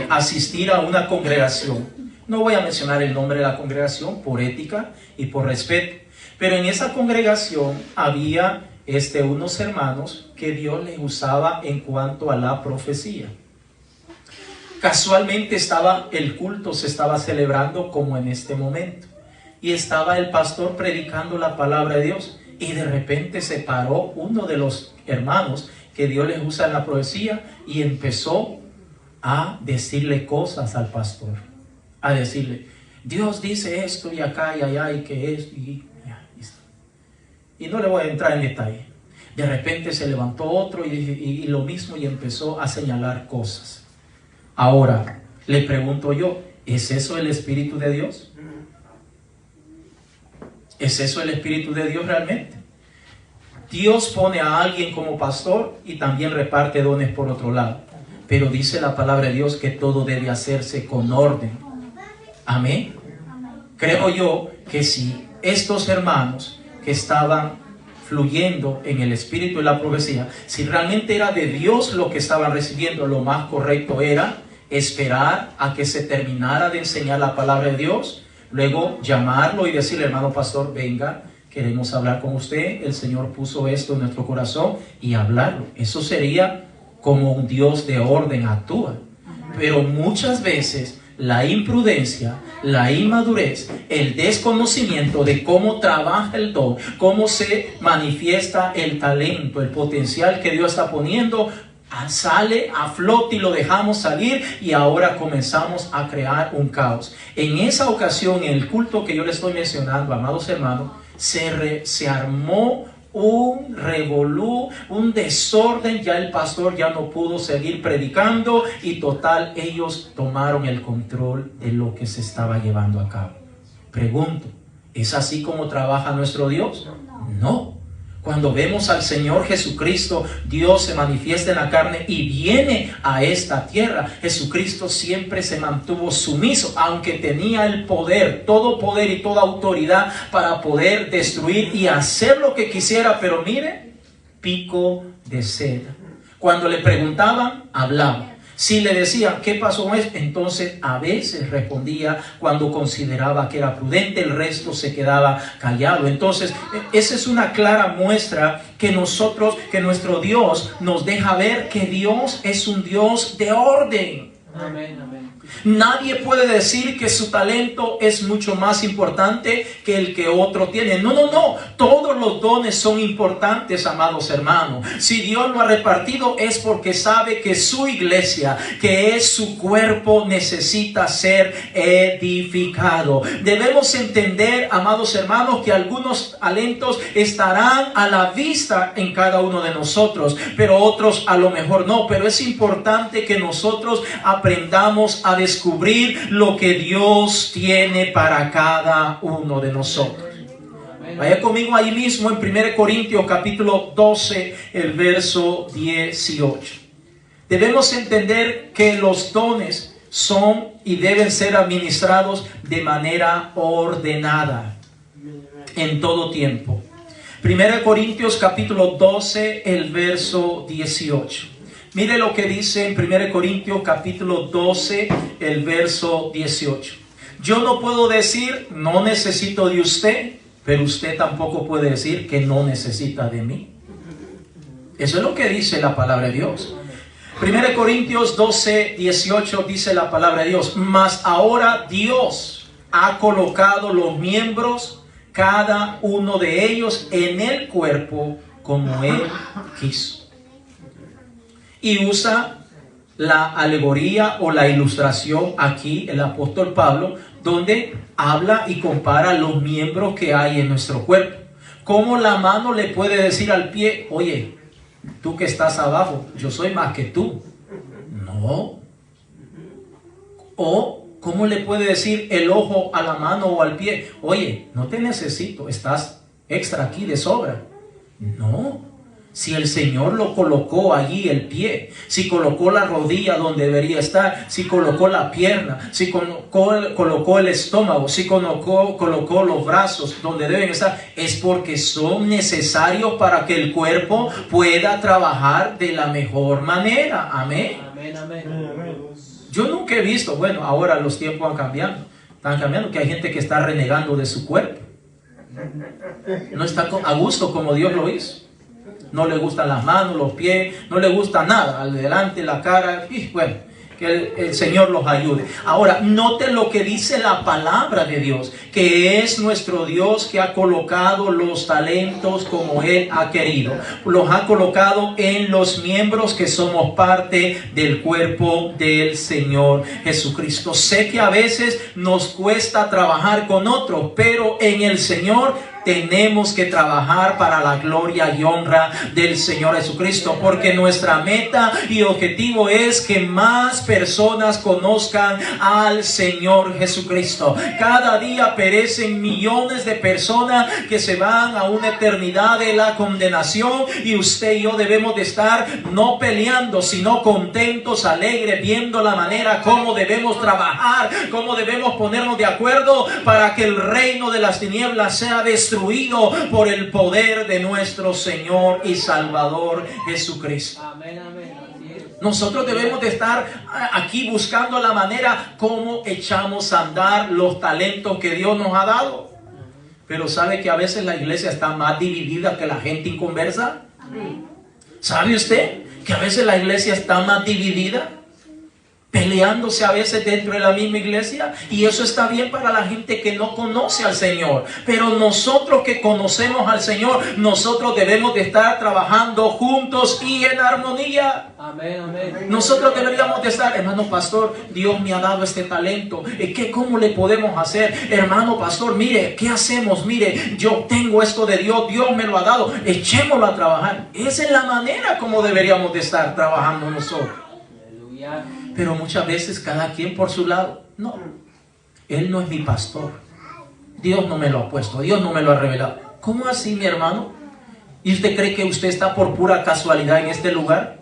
asistir a una congregación. No voy a mencionar el nombre de la congregación por ética y por respeto, pero en esa congregación había unos hermanos que Dios les usaba en cuanto a la profecía. Casualmente el culto se estaba celebrando como en este momento, y estaba el pastor predicando la palabra de Dios, y de repente se paró uno de los hermanos que Dios les usa en la profecía y empezó a decirle cosas al pastor, a decirle, Dios dice esto y acá y allá y que es y no le voy a entrar en detalle. De repente se levantó otro y lo mismo, y empezó a señalar cosas. Ahora, le pregunto yo, ¿es eso el Espíritu de Dios? ¿Es eso el Espíritu de Dios realmente? Dios pone a alguien como pastor y también reparte dones por otro lado. Pero dice la palabra de Dios que todo debe hacerse con orden. Amén. Creo yo que si estos hermanos que estaban fluyendo en el espíritu de la profecía, si realmente era de Dios lo que estaban recibiendo, lo más correcto era esperar a que se terminara de enseñar la palabra de Dios, luego llamarlo y decirle, hermano pastor, venga, queremos hablar con usted, el Señor puso esto en nuestro corazón, y hablarlo. Eso sería como un Dios de orden actúa. Pero muchas veces la imprudencia, la inmadurez, el desconocimiento de cómo trabaja el don, cómo se manifiesta el talento, el potencial que Dios está poniendo, sale a flote y lo dejamos salir y ahora comenzamos a crear un caos. En esa ocasión, en el culto que yo les estoy mencionando, amados hermanos, se armó un revolú, un desorden. Ya el pastor ya no pudo seguir predicando y total, ellos tomaron el control de lo que se estaba llevando a cabo. Pregunto, ¿es así como trabaja nuestro Dios? No. Cuando vemos al Señor Jesucristo, Dios se manifiesta en la carne y viene a esta tierra. Jesucristo siempre se mantuvo sumiso, aunque tenía el poder, todo poder y toda autoridad para poder destruir y hacer lo que quisiera. Pero mire, pico de seda. Cuando le preguntaban, hablaba. Si le decían, ¿qué pasó con eso? Entonces a veces respondía cuando consideraba que era prudente, el resto se quedaba callado. Entonces, esa es una clara muestra que nuestro Dios nos deja ver que Dios es un Dios de orden. Amén, amén. Nadie puede decir que su talento es mucho más importante que el que otro tiene. No. Todos los dones son importantes, amados hermanos. Si Dios lo ha repartido es porque sabe que su iglesia, que es su cuerpo, necesita ser edificado. Debemos entender, amados hermanos, que algunos talentos estarán a la vista en cada uno de nosotros, pero otros a lo mejor no. Pero es importante que nosotros aprendamos a descubrir lo que Dios tiene para cada uno de nosotros. Vaya conmigo ahí mismo en 1 Corintios capítulo 12, el verso 18. Debemos entender que los dones son y deben ser administrados de manera ordenada en todo tiempo. 1 Corintios capítulo 12, el verso 18. Mire lo que dice en 1 Corintios capítulo 12, el verso 18. Yo no puedo decir, no necesito de usted, pero usted tampoco puede decir que no necesita de mí. Eso es lo que dice la palabra de Dios. 1 Corintios 12, 18 dice la palabra de Dios. Mas ahora Dios ha colocado los miembros, cada uno de ellos, en el cuerpo como Él quiso. Y usa la alegoría o la ilustración aquí el apóstol Pablo, donde habla y compara los miembros que hay en nuestro cuerpo. ¿Cómo la mano le puede decir al pie, oye, tú que estás abajo, yo soy más que tú? No. O ¿cómo le puede decir el ojo a la mano o al pie, oye, no te necesito, estás extra aquí de sobra? No. Si el Señor lo colocó allí el pie, si colocó la rodilla donde debería estar, si colocó la pierna, si colocó el estómago, si colocó los brazos donde deben estar, es porque son necesarios para que el cuerpo pueda trabajar de la mejor manera. Amén. Amén, amén. Yo nunca he visto, bueno, ahora los tiempos están cambiando, que hay gente que está renegando de su cuerpo. No está a gusto como Dios lo hizo. No le gustan las manos, los pies, no le gusta nada, al delante, la cara, y bueno, que el Señor los ayude. Ahora, note lo que dice la palabra de Dios, que es nuestro Dios que ha colocado los talentos como Él ha querido. Los ha colocado en los miembros que somos parte del cuerpo del Señor Jesucristo. Sé que a veces nos cuesta trabajar con otros, pero en el Señor tenemos que trabajar para la gloria y honra del Señor Jesucristo, porque nuestra meta y objetivo es que más personas conozcan al Señor Jesucristo. Cada día perecen millones de personas que se van a una eternidad de la condenación, y usted y yo debemos de estar no peleando, sino contentos, alegres, viendo la manera como debemos trabajar, cómo debemos ponernos de acuerdo para que el reino de las tinieblas sea destruido por el poder de nuestro Señor y Salvador Jesucristo. Amén, amén. Nosotros debemos de estar aquí buscando la manera como echamos a andar los talentos que Dios nos ha dado. Pero ¿sabe que a veces la iglesia está más dividida que la gente inconversa? ¿Sabe usted que a veces la iglesia está más dividida? peleándose a veces dentro de la misma iglesia, y eso está bien para la gente que no conoce al Señor. Pero nosotros que conocemos al Señor, nosotros debemos de estar trabajando juntos y en armonía. Amén, amén. Nosotros deberíamos de estar, hermano pastor, Dios me ha dado este talento, ¿cómo le podemos hacer? Hermano pastor, mire, ¿qué hacemos? Mire, yo tengo esto de Dios, Dios me lo ha dado, echémoslo a trabajar. Esa es la manera como deberíamos de estar trabajando nosotros. Aleluya. Pero muchas veces cada quien por su lado. No, él no es mi pastor, Dios no me lo ha puesto, Dios no me lo ha revelado. ¿Cómo así, mi hermano? ¿Y usted cree que usted está por pura casualidad en este lugar?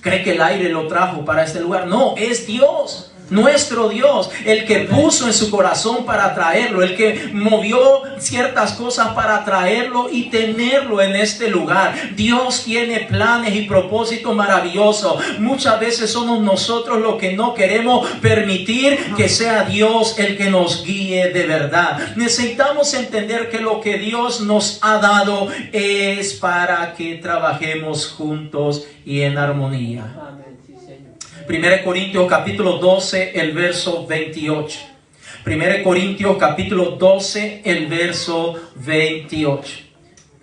¿Cree que el aire lo trajo para este lugar? No, es Dios, nuestro Dios, el que puso en su corazón para traerlo, el que movió ciertas cosas para traerlo y tenerlo en este lugar. Dios tiene planes y propósitos maravillosos. Muchas veces somos nosotros los que no queremos permitir que sea Dios el que nos guíe de verdad. Necesitamos entender que lo que Dios nos ha dado es para que trabajemos juntos y en armonía. Amén, sí, Señor. 1 Corintios capítulo 12, el verso 28. 1 Corintios capítulo 12, el verso 28.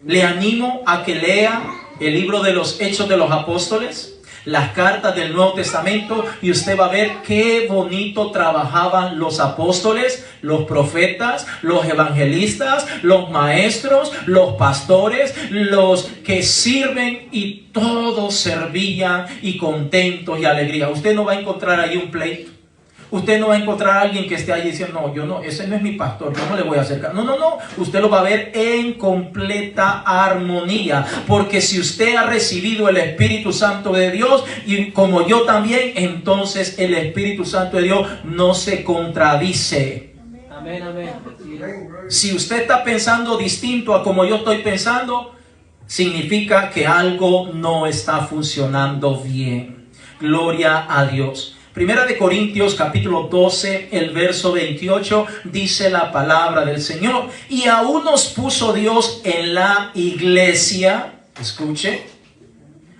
Le animo a que lea el libro de los Hechos de los Apóstoles, las cartas del Nuevo Testamento, y usted va a ver qué bonito trabajaban los apóstoles, los profetas, los evangelistas, los maestros, los pastores, los que sirven, y todos servían y contentos y alegría. Usted no va a encontrar ahí un pleito. Usted no va a encontrar a alguien que esté allí diciendo, no, yo no, ese no es mi pastor, yo no le voy a acercar. No, no, no, usted lo va a ver en completa armonía, porque si usted ha recibido el Espíritu Santo de Dios, y como yo también, entonces el Espíritu Santo de Dios no se contradice. Amén, amén. Si usted está pensando distinto a como yo estoy pensando, significa que algo no está funcionando bien. Gloria a Dios. Primera de Corintios capítulo 12, el verso 28, dice la palabra del Señor: y aún nos puso Dios en la iglesia, escuche,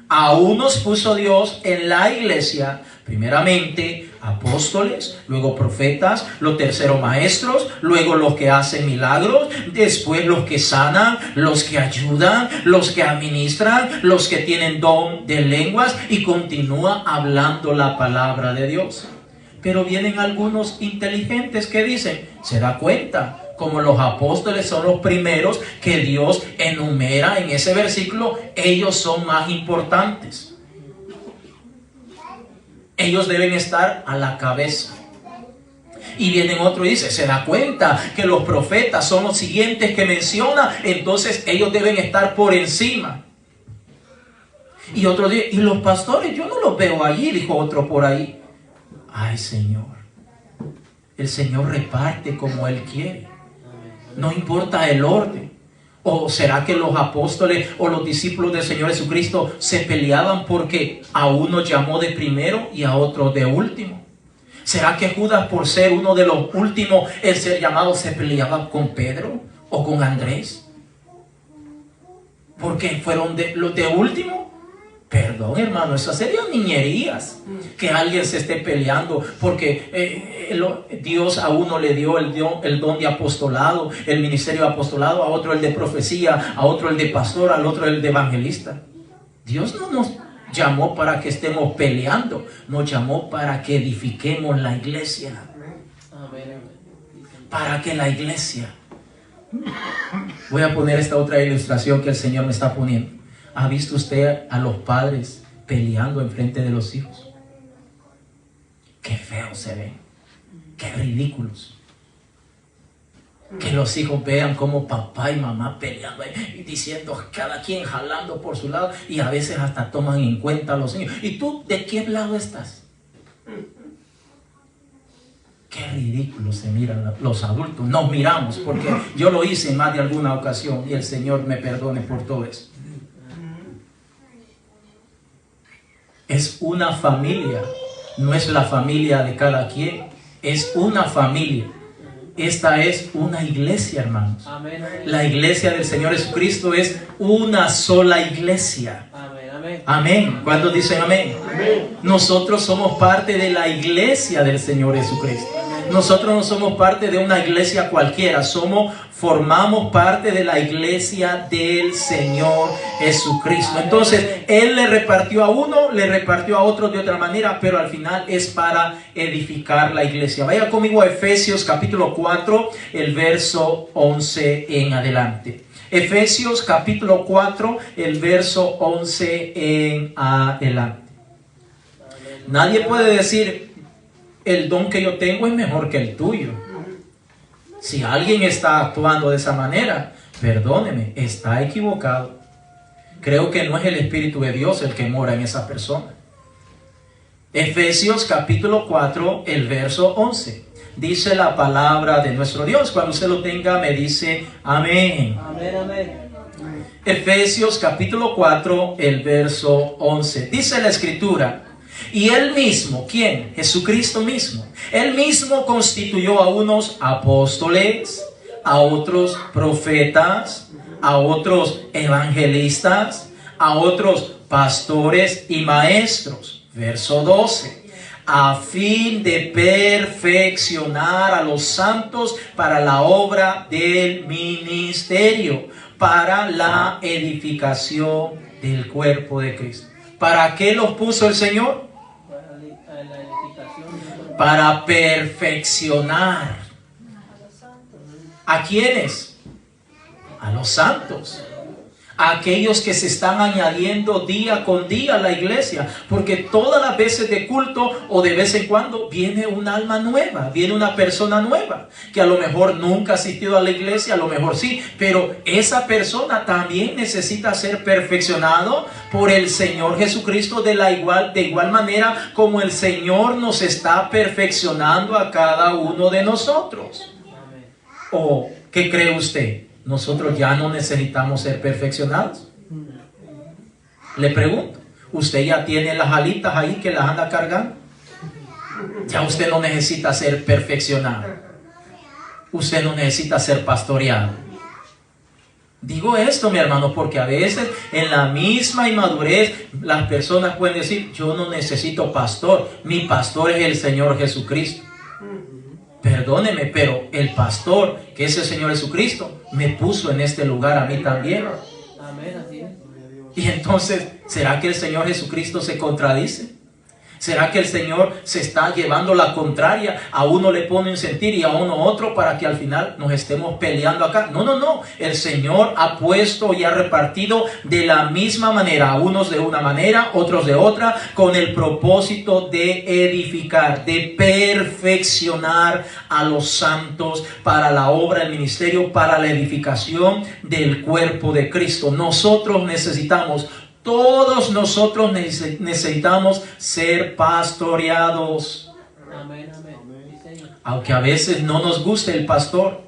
aún nos puso Dios en la iglesia, primeramente apóstoles, luego profetas, los terceros maestros, luego los que hacen milagros, después los que sanan, los que ayudan, los que administran, los que tienen don de lenguas, y continúa hablando la palabra de Dios. Pero vienen algunos inteligentes que dicen, ¿se da cuenta? Como los apóstoles son los primeros que Dios enumera en ese versículo, ellos son más importantes. Ellos deben estar a la cabeza. Y vienen otro y dice, se da cuenta que los profetas son los siguientes que menciona, entonces ellos deben estar por encima. Y otro dice, y los pastores, yo no los veo allí, dijo otro por ahí. Ay, Señor, el Señor reparte como Él quiere, no importa el orden. ¿O será que los apóstoles o los discípulos del Señor Jesucristo se peleaban porque a uno llamó de primero y a otro de último? ¿Será que Judas, por ser uno de los últimos en ser llamado, se peleaba con Pedro o con Andrés? ¿Porque fueron los de último? Perdón, hermano, esas serían niñerías. Que alguien se esté peleando porque Dios a uno le dio el don de apostolado, el ministerio de apostolado, a otro el de profecía, a otro el de pastor, al otro el de evangelista. Dios no nos llamó para que estemos peleando, nos llamó para que edifiquemos la iglesia. Para que la iglesia. Voy a poner esta otra ilustración que el Señor me está poniendo. ¿Ha visto usted a los padres peleando enfrente de los hijos? Qué feo se ven, qué ridículos. Que los hijos vean como papá y mamá peleando y diciendo, cada quien jalando por su lado, y a veces hasta toman en cuenta a los niños. ¿Y tú de qué lado estás? Qué ridículos se miran los adultos. Nos miramos, porque yo lo hice en más de alguna ocasión, y el Señor me perdone por todo eso. Es una familia, no es la familia de cada quien, es una familia. Esta es una iglesia, hermanos. Amén. La iglesia del Señor Jesucristo es una sola iglesia. Amén, amén. amén. Amén. ¿Cuántos dicen amén? Nosotros somos parte de la iglesia del Señor Jesucristo. Nosotros no somos parte de una iglesia cualquiera, formamos parte de la iglesia del Señor Jesucristo. Entonces, Él le repartió a uno, le repartió a otro de otra manera, pero al final es para edificar la iglesia. Vaya conmigo a Efesios capítulo 4, el verso 11 en adelante. Efesios capítulo 4, el verso 11 en adelante. Nadie puede decir, el don que yo tengo es mejor que el tuyo. Si alguien está actuando de esa manera, perdóneme, está equivocado. Creo que no es el Espíritu de Dios el que mora en esa persona. Efesios capítulo 4, el verso 11. Dice la palabra de nuestro Dios. Cuando usted lo tenga, me dice amén. Amén, amén. Efesios capítulo 4, el verso 11. Dice la Escritura. Y Él mismo, ¿quién? Jesucristo mismo. Él mismo constituyó a unos apóstoles, a otros profetas, a otros evangelistas, a otros pastores y maestros. Verso 12. A fin de perfeccionar a los santos para la obra del ministerio, para la edificación del cuerpo de Cristo. ¿Para qué los puso el Señor? La edificación. Para perfeccionar. ¿A quiénes? A los santos. A aquellos que se están añadiendo día con día a la iglesia. Porque todas las veces de culto o de vez en cuando viene un alma nueva, viene una persona nueva, que a lo mejor nunca ha asistido a la iglesia, a lo mejor sí, pero esa persona también necesita ser perfeccionado por el Señor Jesucristo de igual manera como el Señor nos está perfeccionando a cada uno de nosotros. ¿O qué cree usted? ¿Nosotros ya no necesitamos ser perfeccionados? Le pregunto, ¿usted ya tiene las alitas ahí que las anda cargando? Ya usted no necesita ser perfeccionado. Usted no necesita ser pastoreado. Digo esto, mi hermano, porque a veces en la misma inmadurez las personas pueden decir, yo no necesito pastor, mi pastor es el Señor Jesucristo. Perdóneme, pero el pastor, que es el Señor Jesucristo, me puso en este lugar a mí también. Amén, así es. Y entonces, ¿será que el Señor Jesucristo se contradice? ¿Será que el Señor se está llevando la contraria? A uno le pone un sentir y a uno otro para que al final nos estemos peleando acá. No, no, no. El Señor ha puesto y ha repartido de la misma manera. A unos de una manera, otros de otra, con el propósito de edificar, de perfeccionar a los santos para la obra del ministerio, para la edificación del cuerpo de Cristo. Todos nosotros necesitamos ser pastoreados. Amén, amén. Sí, Señor. Aunque a veces no nos guste el pastor,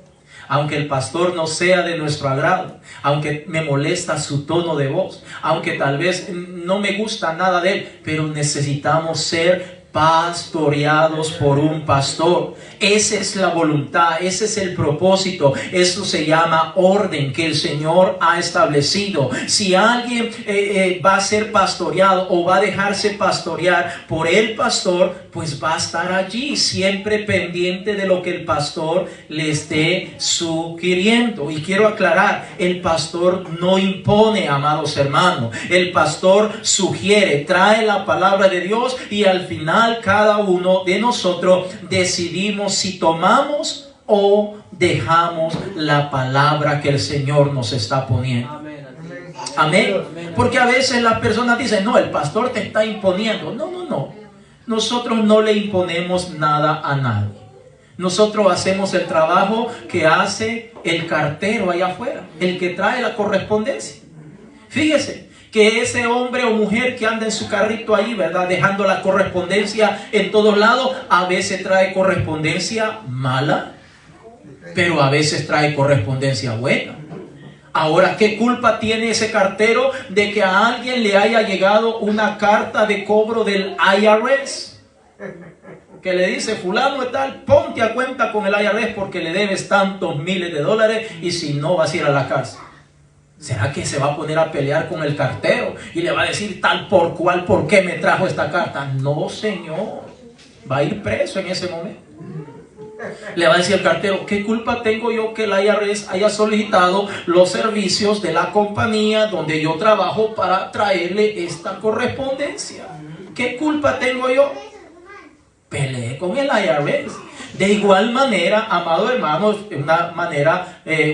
aunque el pastor no sea de nuestro agrado, aunque me molesta su tono de voz, aunque tal vez no me gusta nada de él, pero necesitamos ser pastoreados por un pastor. Esa es la voluntad, ese es el propósito. Eso se llama orden que el Señor ha establecido. Si alguien va a ser pastoreado o va a dejarse pastorear por el pastor, pues va a estar allí siempre pendiente de lo que el pastor le esté sugiriendo. Y quiero aclarar, el pastor no impone, amados hermanos. El pastor sugiere, trae la palabra de Dios y al final cada uno de nosotros decidimos si tomamos o dejamos la palabra que el Señor nos está poniendo. Amén, así es. Amén. Porque a veces las personas dicen, no, el pastor te está imponiendo. No, no, no. Nosotros no le imponemos nada a nadie. Nosotros hacemos el trabajo que hace el cartero allá afuera, el que trae la correspondencia. Fíjese que ese hombre o mujer que anda en su carrito ahí, ¿verdad? Dejando la correspondencia en todos lados, a veces trae correspondencia mala, pero a veces trae correspondencia buena. Ahora, ¿qué culpa tiene ese cartero de que a alguien le haya llegado una carta de cobro del IRS? Que le dice, fulano de tal, ponte a cuenta con el IRS porque le debes tantos miles de dólares y si no vas a ir a la cárcel. ¿Será que se va a poner a pelear con el cartero y le va a decir tal por cual, por qué me trajo esta carta? No, señor. Va a ir preso en ese momento. Le va a decir el cartero, ¿qué culpa tengo yo que el IRS haya solicitado los servicios de la compañía donde yo trabajo para traerle esta correspondencia? ¿Qué culpa tengo yo? Peleé con el IRS. De igual manera, amado hermano,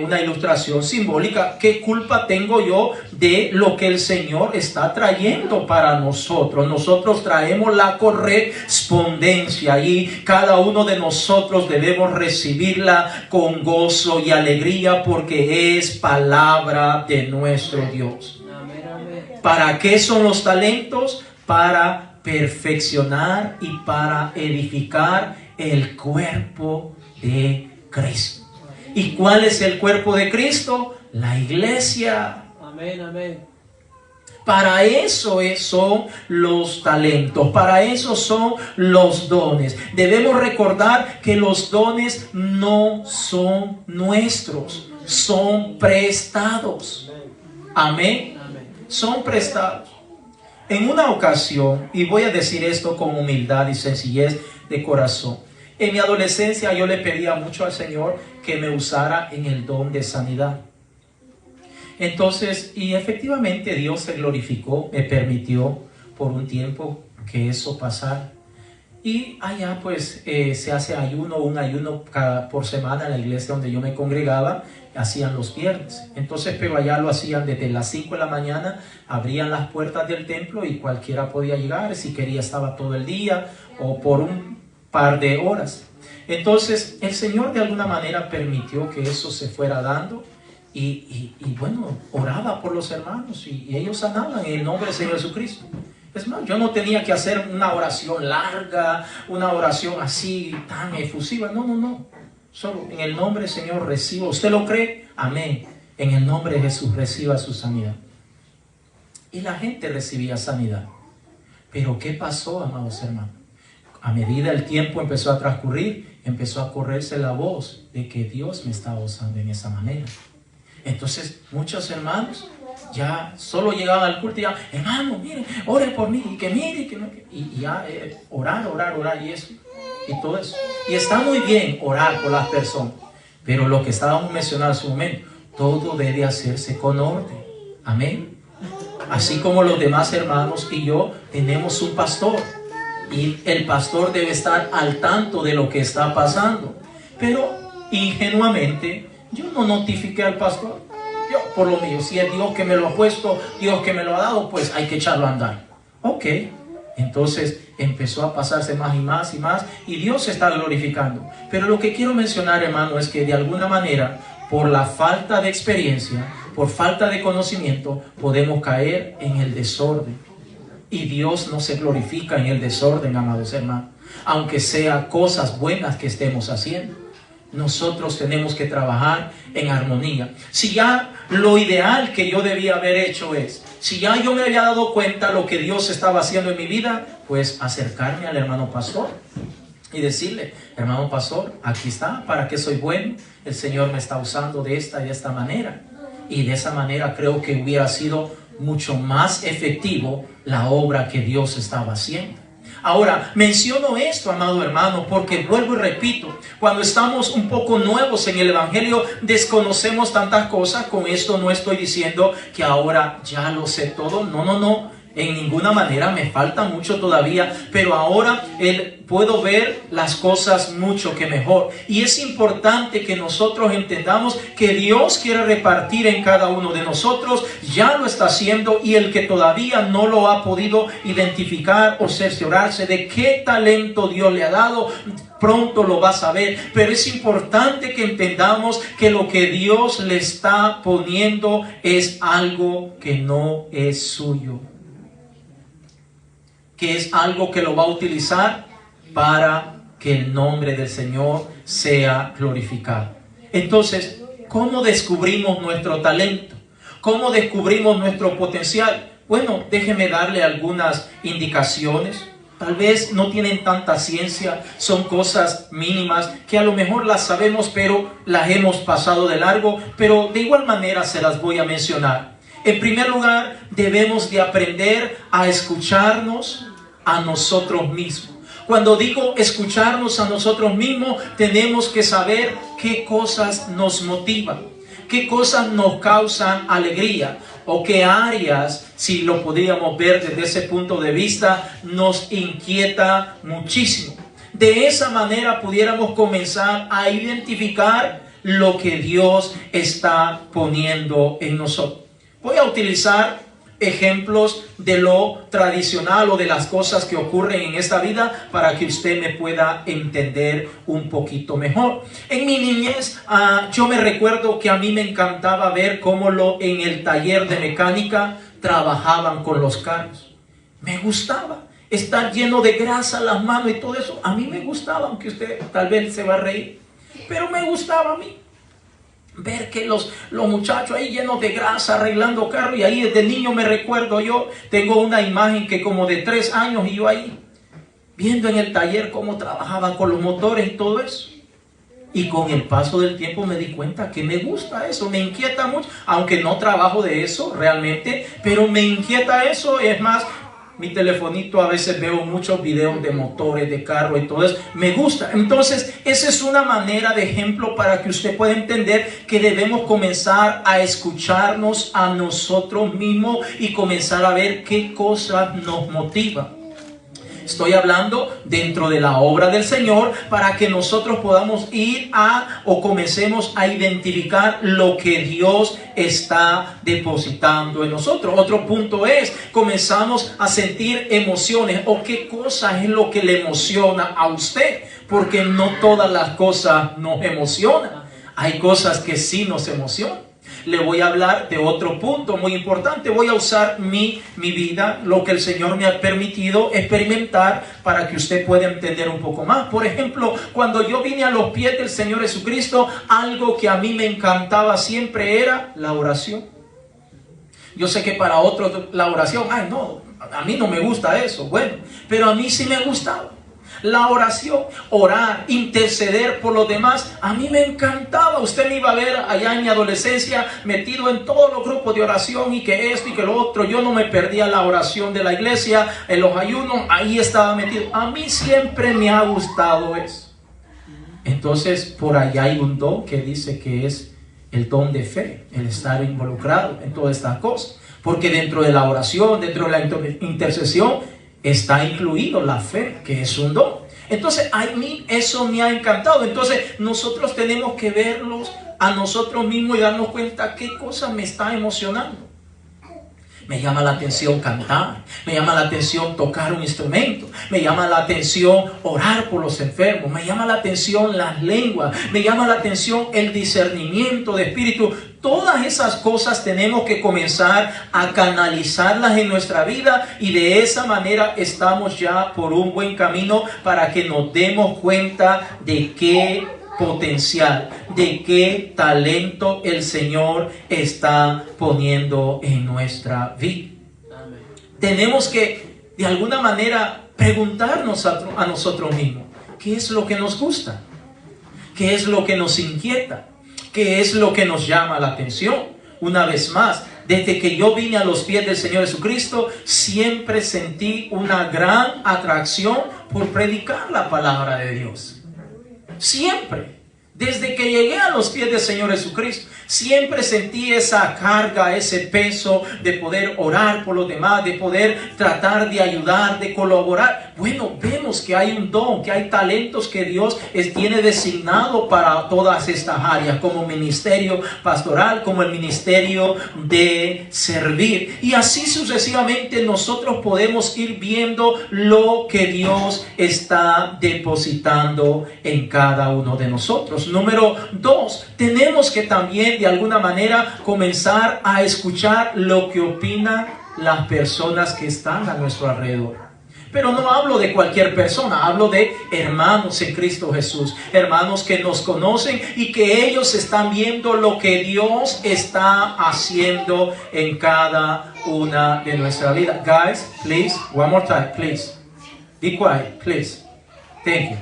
una ilustración simbólica. ¿Qué culpa tengo yo de lo que el Señor está trayendo para nosotros? Nosotros traemos la correspondencia y cada uno de nosotros debemos recibirla con gozo y alegría porque es palabra de nuestro Dios. Amén, amén. ¿Para qué son los talentos? Para perfeccionar y para edificar el cuerpo de Cristo. ¿Y cuál es el cuerpo de Cristo? La iglesia. Amén, amén. Para eso son los talentos, para eso son los dones. Debemos recordar que los dones no son nuestros, son prestados. Amén. Amén. Son prestados. En una ocasión, y voy a decir esto con humildad y sencillez de corazón, en mi adolescencia yo le pedía mucho al Señor que me usara en el don de sanidad. Entonces, y efectivamente Dios se glorificó, me permitió por un tiempo que eso pasara. Y allá pues se hace un ayuno por semana en la iglesia donde yo me congregaba, hacían los viernes. Entonces, pero allá lo hacían desde las 5 de la mañana, abrían las puertas del templo y cualquiera podía llegar, si quería estaba todo el día o por un par de horas. Entonces, el Señor de alguna manera permitió que eso se fuera dando y bueno, oraba por los hermanos y ellos sanaban en el nombre del Señor Jesucristo. Es más, yo no tenía que hacer una oración larga, una oración así tan efusiva. No. Solo en el nombre del Señor recibo. ¿Usted lo cree? Amén. En el nombre de Jesús reciba su sanidad. Y la gente recibía sanidad. Pero ¿qué pasó, amados hermanos? A medida el tiempo empezó a transcurrir, empezó a correrse la voz de que Dios me estaba usando en esa manera. Entonces, muchos hermanos ya solo llegaban al culto y ya, hermano, mire, ore por mí, y que mire, y ya orar y eso, y todo eso. Y está muy bien orar por las personas, pero lo que estábamos mencionando hace un momento, todo debe hacerse con orden. Amén. Así como los demás hermanos y yo tenemos un pastor, y el pastor debe estar al tanto de lo que está pasando. Pero ingenuamente yo no notifiqué al pastor. Yo por lo mío, si es Dios que me lo ha puesto, Dios que me lo ha dado, pues hay que echarlo a andar. Ok, entonces empezó a pasarse más y más y más, y Dios se está glorificando. Pero lo que quiero mencionar, hermano, es que de alguna manera, por la falta de experiencia, por falta de conocimiento, podemos caer en el desorden. Y Dios no se glorifica en el desorden, amados hermanos, aunque sea cosas buenas que estemos haciendo. Nosotros tenemos que trabajar en armonía. Si ya lo ideal que yo debía haber hecho es, si ya yo me había dado cuenta lo que Dios estaba haciendo en mi vida, pues acercarme al hermano pastor y decirle, hermano pastor, aquí está, para que soy bueno, el Señor me está usando de esta y de esta manera. Y de esa manera creo que hubiera sido mucho más efectivo la obra que Dios estaba haciendo. Ahora, menciono esto, amado hermano, porque vuelvo y repito, cuando estamos un poco nuevos en el Evangelio, desconocemos tantas cosas. Con esto no estoy diciendo que ahora ya lo sé todo. No. En ninguna manera, me falta mucho todavía, pero ahora puedo ver las cosas mucho que mejor. Y es importante que nosotros entendamos que Dios quiere repartir en cada uno de nosotros, ya lo está haciendo, y el que todavía no lo ha podido identificar o cerciorarse de qué talento Dios le ha dado, pronto lo va a saber. Pero es importante que entendamos que lo que Dios le está poniendo es algo que no es suyo, que es algo que lo va a utilizar para que el nombre del Señor sea glorificado. Entonces, ¿cómo descubrimos nuestro talento? ¿Cómo descubrimos nuestro potencial? Bueno, déjeme darle algunas indicaciones tal vez no tienen tanta ciencia, son cosas mínimas que a lo mejor las sabemos, pero las hemos pasado de largo, pero de igual manera se las voy a mencionar. En primer lugar, debemos de aprender a escucharnos a nosotros mismos. Cuando digo escucharnos a nosotros mismos, tenemos que saber qué cosas nos motivan, qué cosas nos causan alegría o qué áreas, si lo podríamos ver desde ese punto de vista, nos inquieta muchísimo. De esa manera pudiéramos comenzar a identificar lo que Dios está poniendo en nosotros. Voy a utilizar ejemplos de lo tradicional o de las cosas que ocurren en esta vida para que usted me pueda entender un poquito mejor. En mi niñez, yo me recuerdo que a mí me encantaba ver cómo en el taller de mecánica trabajaban con los carros. Me gustaba estar lleno de grasa las manos y todo eso. A mí me gustaba, aunque usted tal vez se va a reír, pero me gustaba a mí. Ver que los muchachos ahí llenos de grasa arreglando carros, y ahí desde niño me recuerdo, yo tengo una imagen que como de 3 años y yo ahí viendo en el taller cómo trabajaban con los motores y todo eso. Y con el paso del tiempo me di cuenta que me gusta eso, me inquieta mucho, aunque no trabajo de eso realmente, pero me inquieta eso. Es más, mi telefonito a veces veo muchos videos de motores, de carros y todo eso. Me gusta. Entonces, esa es una manera de ejemplo para que usted pueda entender que debemos comenzar a escucharnos a nosotros mismos y comenzar a ver qué cosas nos motivan. Estoy hablando dentro de la obra del Señor para que nosotros podamos ir o comencemos a identificar lo que Dios está depositando en nosotros. Otro punto es, comenzamos a sentir emociones o qué cosa es lo que le emociona a usted, porque no todas las cosas nos emocionan. Hay cosas que sí nos emocionan. Le voy a hablar de otro punto muy importante. Voy a usar mi vida, lo que el Señor me ha permitido experimentar para que usted pueda entender un poco más. Por ejemplo, cuando yo vine a los pies del Señor Jesucristo, algo que a mí me encantaba siempre era la oración. Yo sé que para otros la oración, ay no, a mí no me gusta eso. Bueno, pero a mí sí me gustaba. La oración, orar, interceder por los demás, a mí me encantaba. Usted me iba a ver allá en mi adolescencia metido en todos los grupos de oración y que esto y que lo otro. Yo no me perdía la oración de la iglesia, en los ayunos, ahí estaba metido. A mí siempre me ha gustado eso. Entonces, por allá hay un don que dice que es el don de fe, el estar involucrado en todas estas cosas. Porque dentro de la oración, dentro de la intercesión, está incluido la fe, que es un don. Entonces, a mí eso me ha encantado. Entonces, nosotros tenemos que verlos a nosotros mismos y darnos cuenta qué cosa me está emocionando. Me llama la atención cantar, me llama la atención tocar un instrumento, me llama la atención orar por los enfermos, me llama la atención las lenguas, me llama la atención el discernimiento de espíritu. Todas esas cosas tenemos que comenzar a canalizarlas en nuestra vida y de esa manera estamos ya por un buen camino para que nos demos cuenta de qué potencial, de qué talento el Señor está poniendo en nuestra vida. Amén. Tenemos que de alguna manera preguntarnos a nosotros mismos, ¿qué es lo que nos gusta? ¿Qué es lo que nos inquieta? ¿Qué es lo que nos llama la atención? Una vez más, desde que yo vine a los pies del Señor Jesucristo, siempre sentí una gran atracción por predicar la palabra de Dios. Siempre, desde que llegué a los pies del Señor Jesucristo, siempre sentí esa carga, ese peso de poder orar por los demás, de poder tratar de ayudar, de colaborar. Bueno, vemos que hay un don, que hay talentos que Dios tiene designado para todas estas áreas, como ministerio pastoral, como el ministerio de servir. Y así sucesivamente nosotros podemos ir viendo lo que Dios está depositando en cada uno de nosotros. Número 2, tenemos que también de alguna manera comenzar a escuchar lo que opinan las personas que están a nuestro alrededor. Pero no hablo de cualquier persona, hablo de hermanos en Cristo Jesús, hermanos que nos conocen y que ellos están viendo lo que Dios está haciendo en cada una de nuestras vidas. Guys, please, one more time, please. Be quiet, please. Thank you.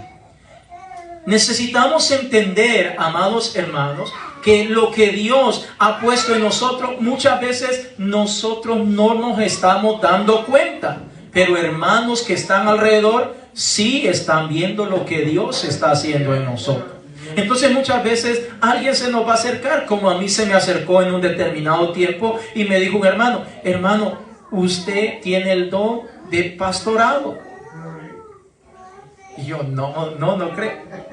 Necesitamos entender, amados hermanos, que lo que Dios ha puesto en nosotros, muchas veces nosotros no nos estamos dando cuenta. Pero hermanos que están alrededor, sí están viendo lo que Dios está haciendo en nosotros. Entonces muchas veces alguien se nos va a acercar, como a mí se me acercó en un determinado tiempo y me dijo un hermano, usted tiene el don de pastorado. Y yo no creo.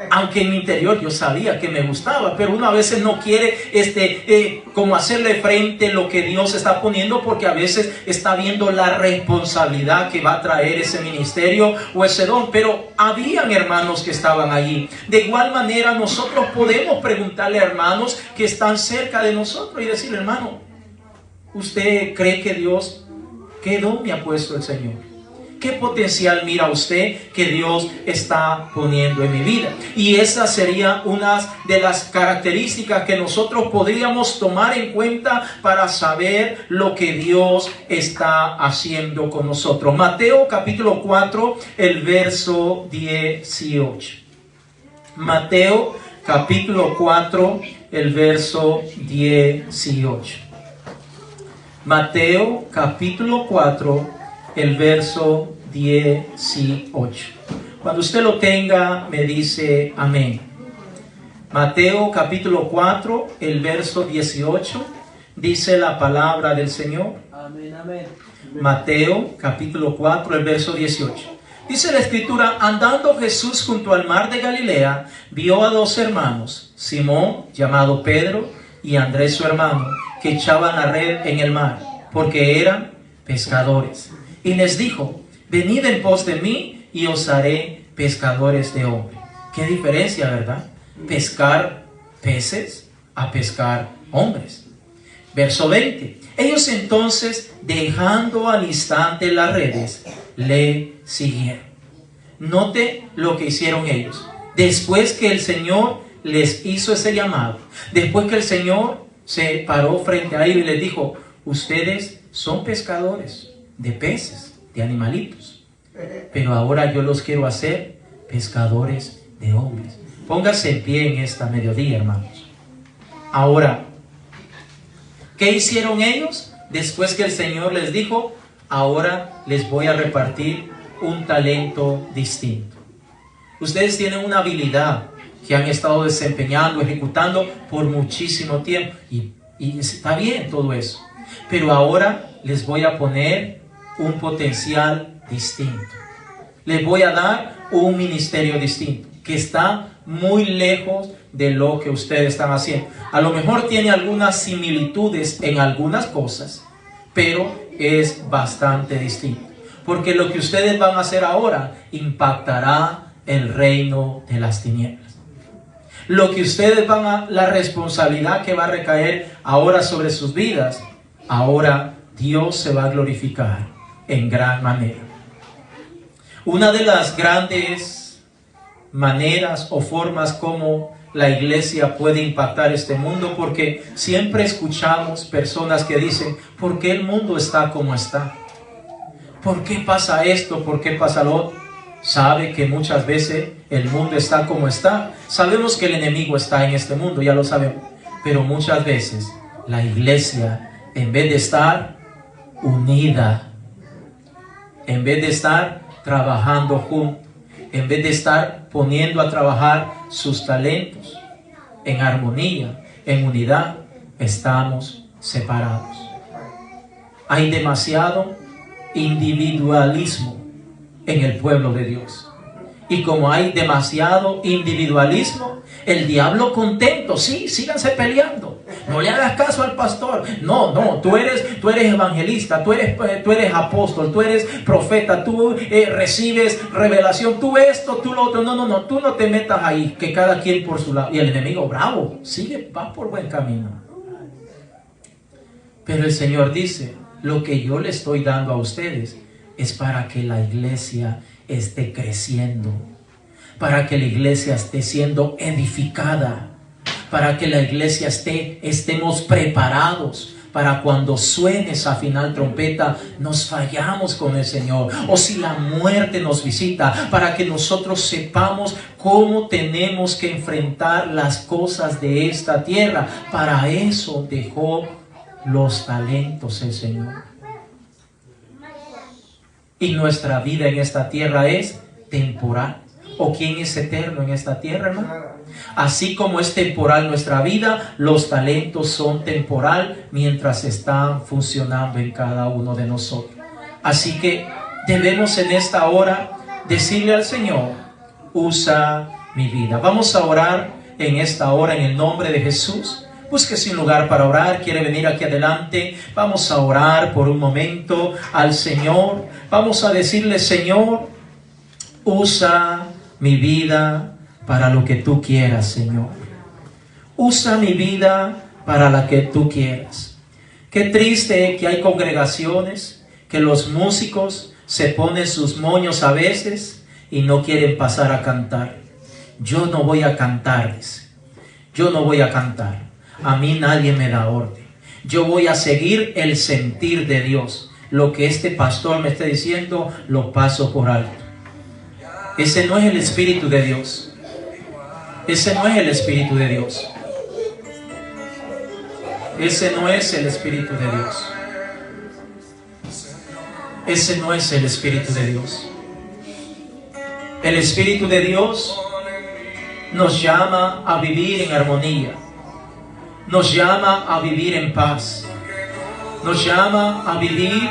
Aunque en mi interior yo sabía que me gustaba, pero uno a veces no quiere como hacerle frente lo que Dios está poniendo, porque a veces está viendo la responsabilidad que va a traer ese ministerio o ese don. Pero habían hermanos que estaban allí. De igual manera nosotros podemos preguntarle a hermanos que están cerca de nosotros y decirle: hermano, ¿usted cree que Dios, qué don me ha puesto el Señor? ¿Qué potencial mira usted que Dios está poniendo en mi vida? Y esa sería una de las características que nosotros podríamos tomar en cuenta para saber lo que Dios está haciendo con nosotros. Mateo capítulo 4, el verso 18. Mateo capítulo 4, el verso 18. Mateo capítulo 4, el verso 18. Cuando usted lo tenga, me dice amén. Mateo capítulo 4, el verso 18, dice la palabra del Señor. Amén, amén. Mateo capítulo 4, el verso 18. Dice la escritura: andando Jesús junto al mar de Galilea, vio a dos hermanos, Simón, llamado Pedro, y Andrés su hermano, que echaban la red en el mar, porque eran pescadores. Y les dijo: venid en pos de mí y os haré pescadores de hombres. Qué diferencia, ¿verdad? Pescar peces a pescar hombres. Verso 20. Ellos entonces, dejando al instante las redes, le siguieron. Note lo que hicieron ellos. Después que el Señor les hizo ese llamado, después que el Señor se paró frente a ellos y les dijo: ustedes son pescadores de peces, de animalitos, pero ahora yo los quiero hacer pescadores de hombres. Póngase en pie en esta mediodía, hermanos. Ahora, ¿qué hicieron ellos? Después que el Señor les dijo: ahora les voy a repartir un talento distinto. Ustedes tienen una habilidad que han estado desempeñando, ejecutando por muchísimo tiempo, y está bien todo eso, pero ahora les voy a poner un potencial distinto. Les voy a dar un ministerio distinto que está muy lejos de lo que ustedes están haciendo. A lo mejor tiene algunas similitudes en algunas cosas, pero es bastante distinto, porque lo que ustedes van a hacer ahora impactará el reino de las tinieblas. Lo que ustedes la responsabilidad que va a recaer ahora sobre sus vidas, ahora Dios se va a glorificar en gran manera. Una de las grandes maneras o formas como la iglesia puede impactar este mundo, porque siempre escuchamos personas que dicen: ¿por qué el mundo está como está? ¿Por qué pasa esto? ¿Por qué pasa lo otro? Sabe que muchas veces el mundo está como está. Sabemos que el enemigo está en este mundo, ya lo sabemos, pero muchas veces la iglesia, en vez de estar unida, en vez de estar trabajando juntos, en vez de estar poniendo a trabajar sus talentos en armonía, en unidad, estamos separados. Hay demasiado individualismo en el pueblo de Dios. Y como hay demasiado individualismo, el diablo contento: sí, síganse peleando, no le hagas caso al pastor, no, tú eres evangelista, tú eres apóstol, tú eres profeta, tú recibes revelación, tú esto, tú lo otro, no, tú no te metas ahí, que cada quien por su lado. Y el enemigo, bravo, sigue, va por buen camino. Pero el Señor dice: lo que yo le estoy dando a ustedes es para que la iglesia esté creciendo, para que la iglesia esté siendo edificada, para que la iglesia estemos preparados para cuando suene esa final trompeta, nos vayamos con el Señor. O si la muerte nos visita, para que nosotros sepamos cómo tenemos que enfrentar las cosas de esta tierra. Para eso dejó los talentos el Señor. Y nuestra vida en esta tierra es temporal. ¿O quién es eterno en esta tierra, hermano? Así como es temporal nuestra vida, los talentos son temporal mientras están funcionando en cada uno de nosotros. Así que debemos en esta hora decirle al Señor: usa mi vida. Vamos a orar en esta hora en el nombre de Jesús. Búsquese un lugar para orar. Quiere venir aquí adelante. Vamos a orar por un momento al Señor. Vamos a decirle: Señor, usa mi vida para lo que tú quieras, Señor. Usa mi vida para la que tú quieras. Qué triste que hay congregaciones que los músicos se ponen sus moños a veces y no quieren pasar a cantar. Yo no voy a cantarles. Yo no voy a cantar. A mí nadie me da orden. Yo voy a seguir el sentir de Dios. Lo que este pastor me esté diciendo, lo paso por alto. Ese no es el Espíritu de Dios. Ese no es el Espíritu de Dios. Ese no es el Espíritu de Dios. Ese no es el Espíritu de Dios. El Espíritu de Dios nos llama a vivir en armonía. Nos llama a vivir en paz. Nos llama a vivir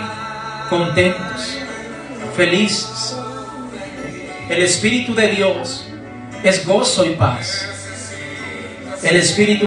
contentos, felices. El Espíritu de Dios es gozo y paz. El Espíritu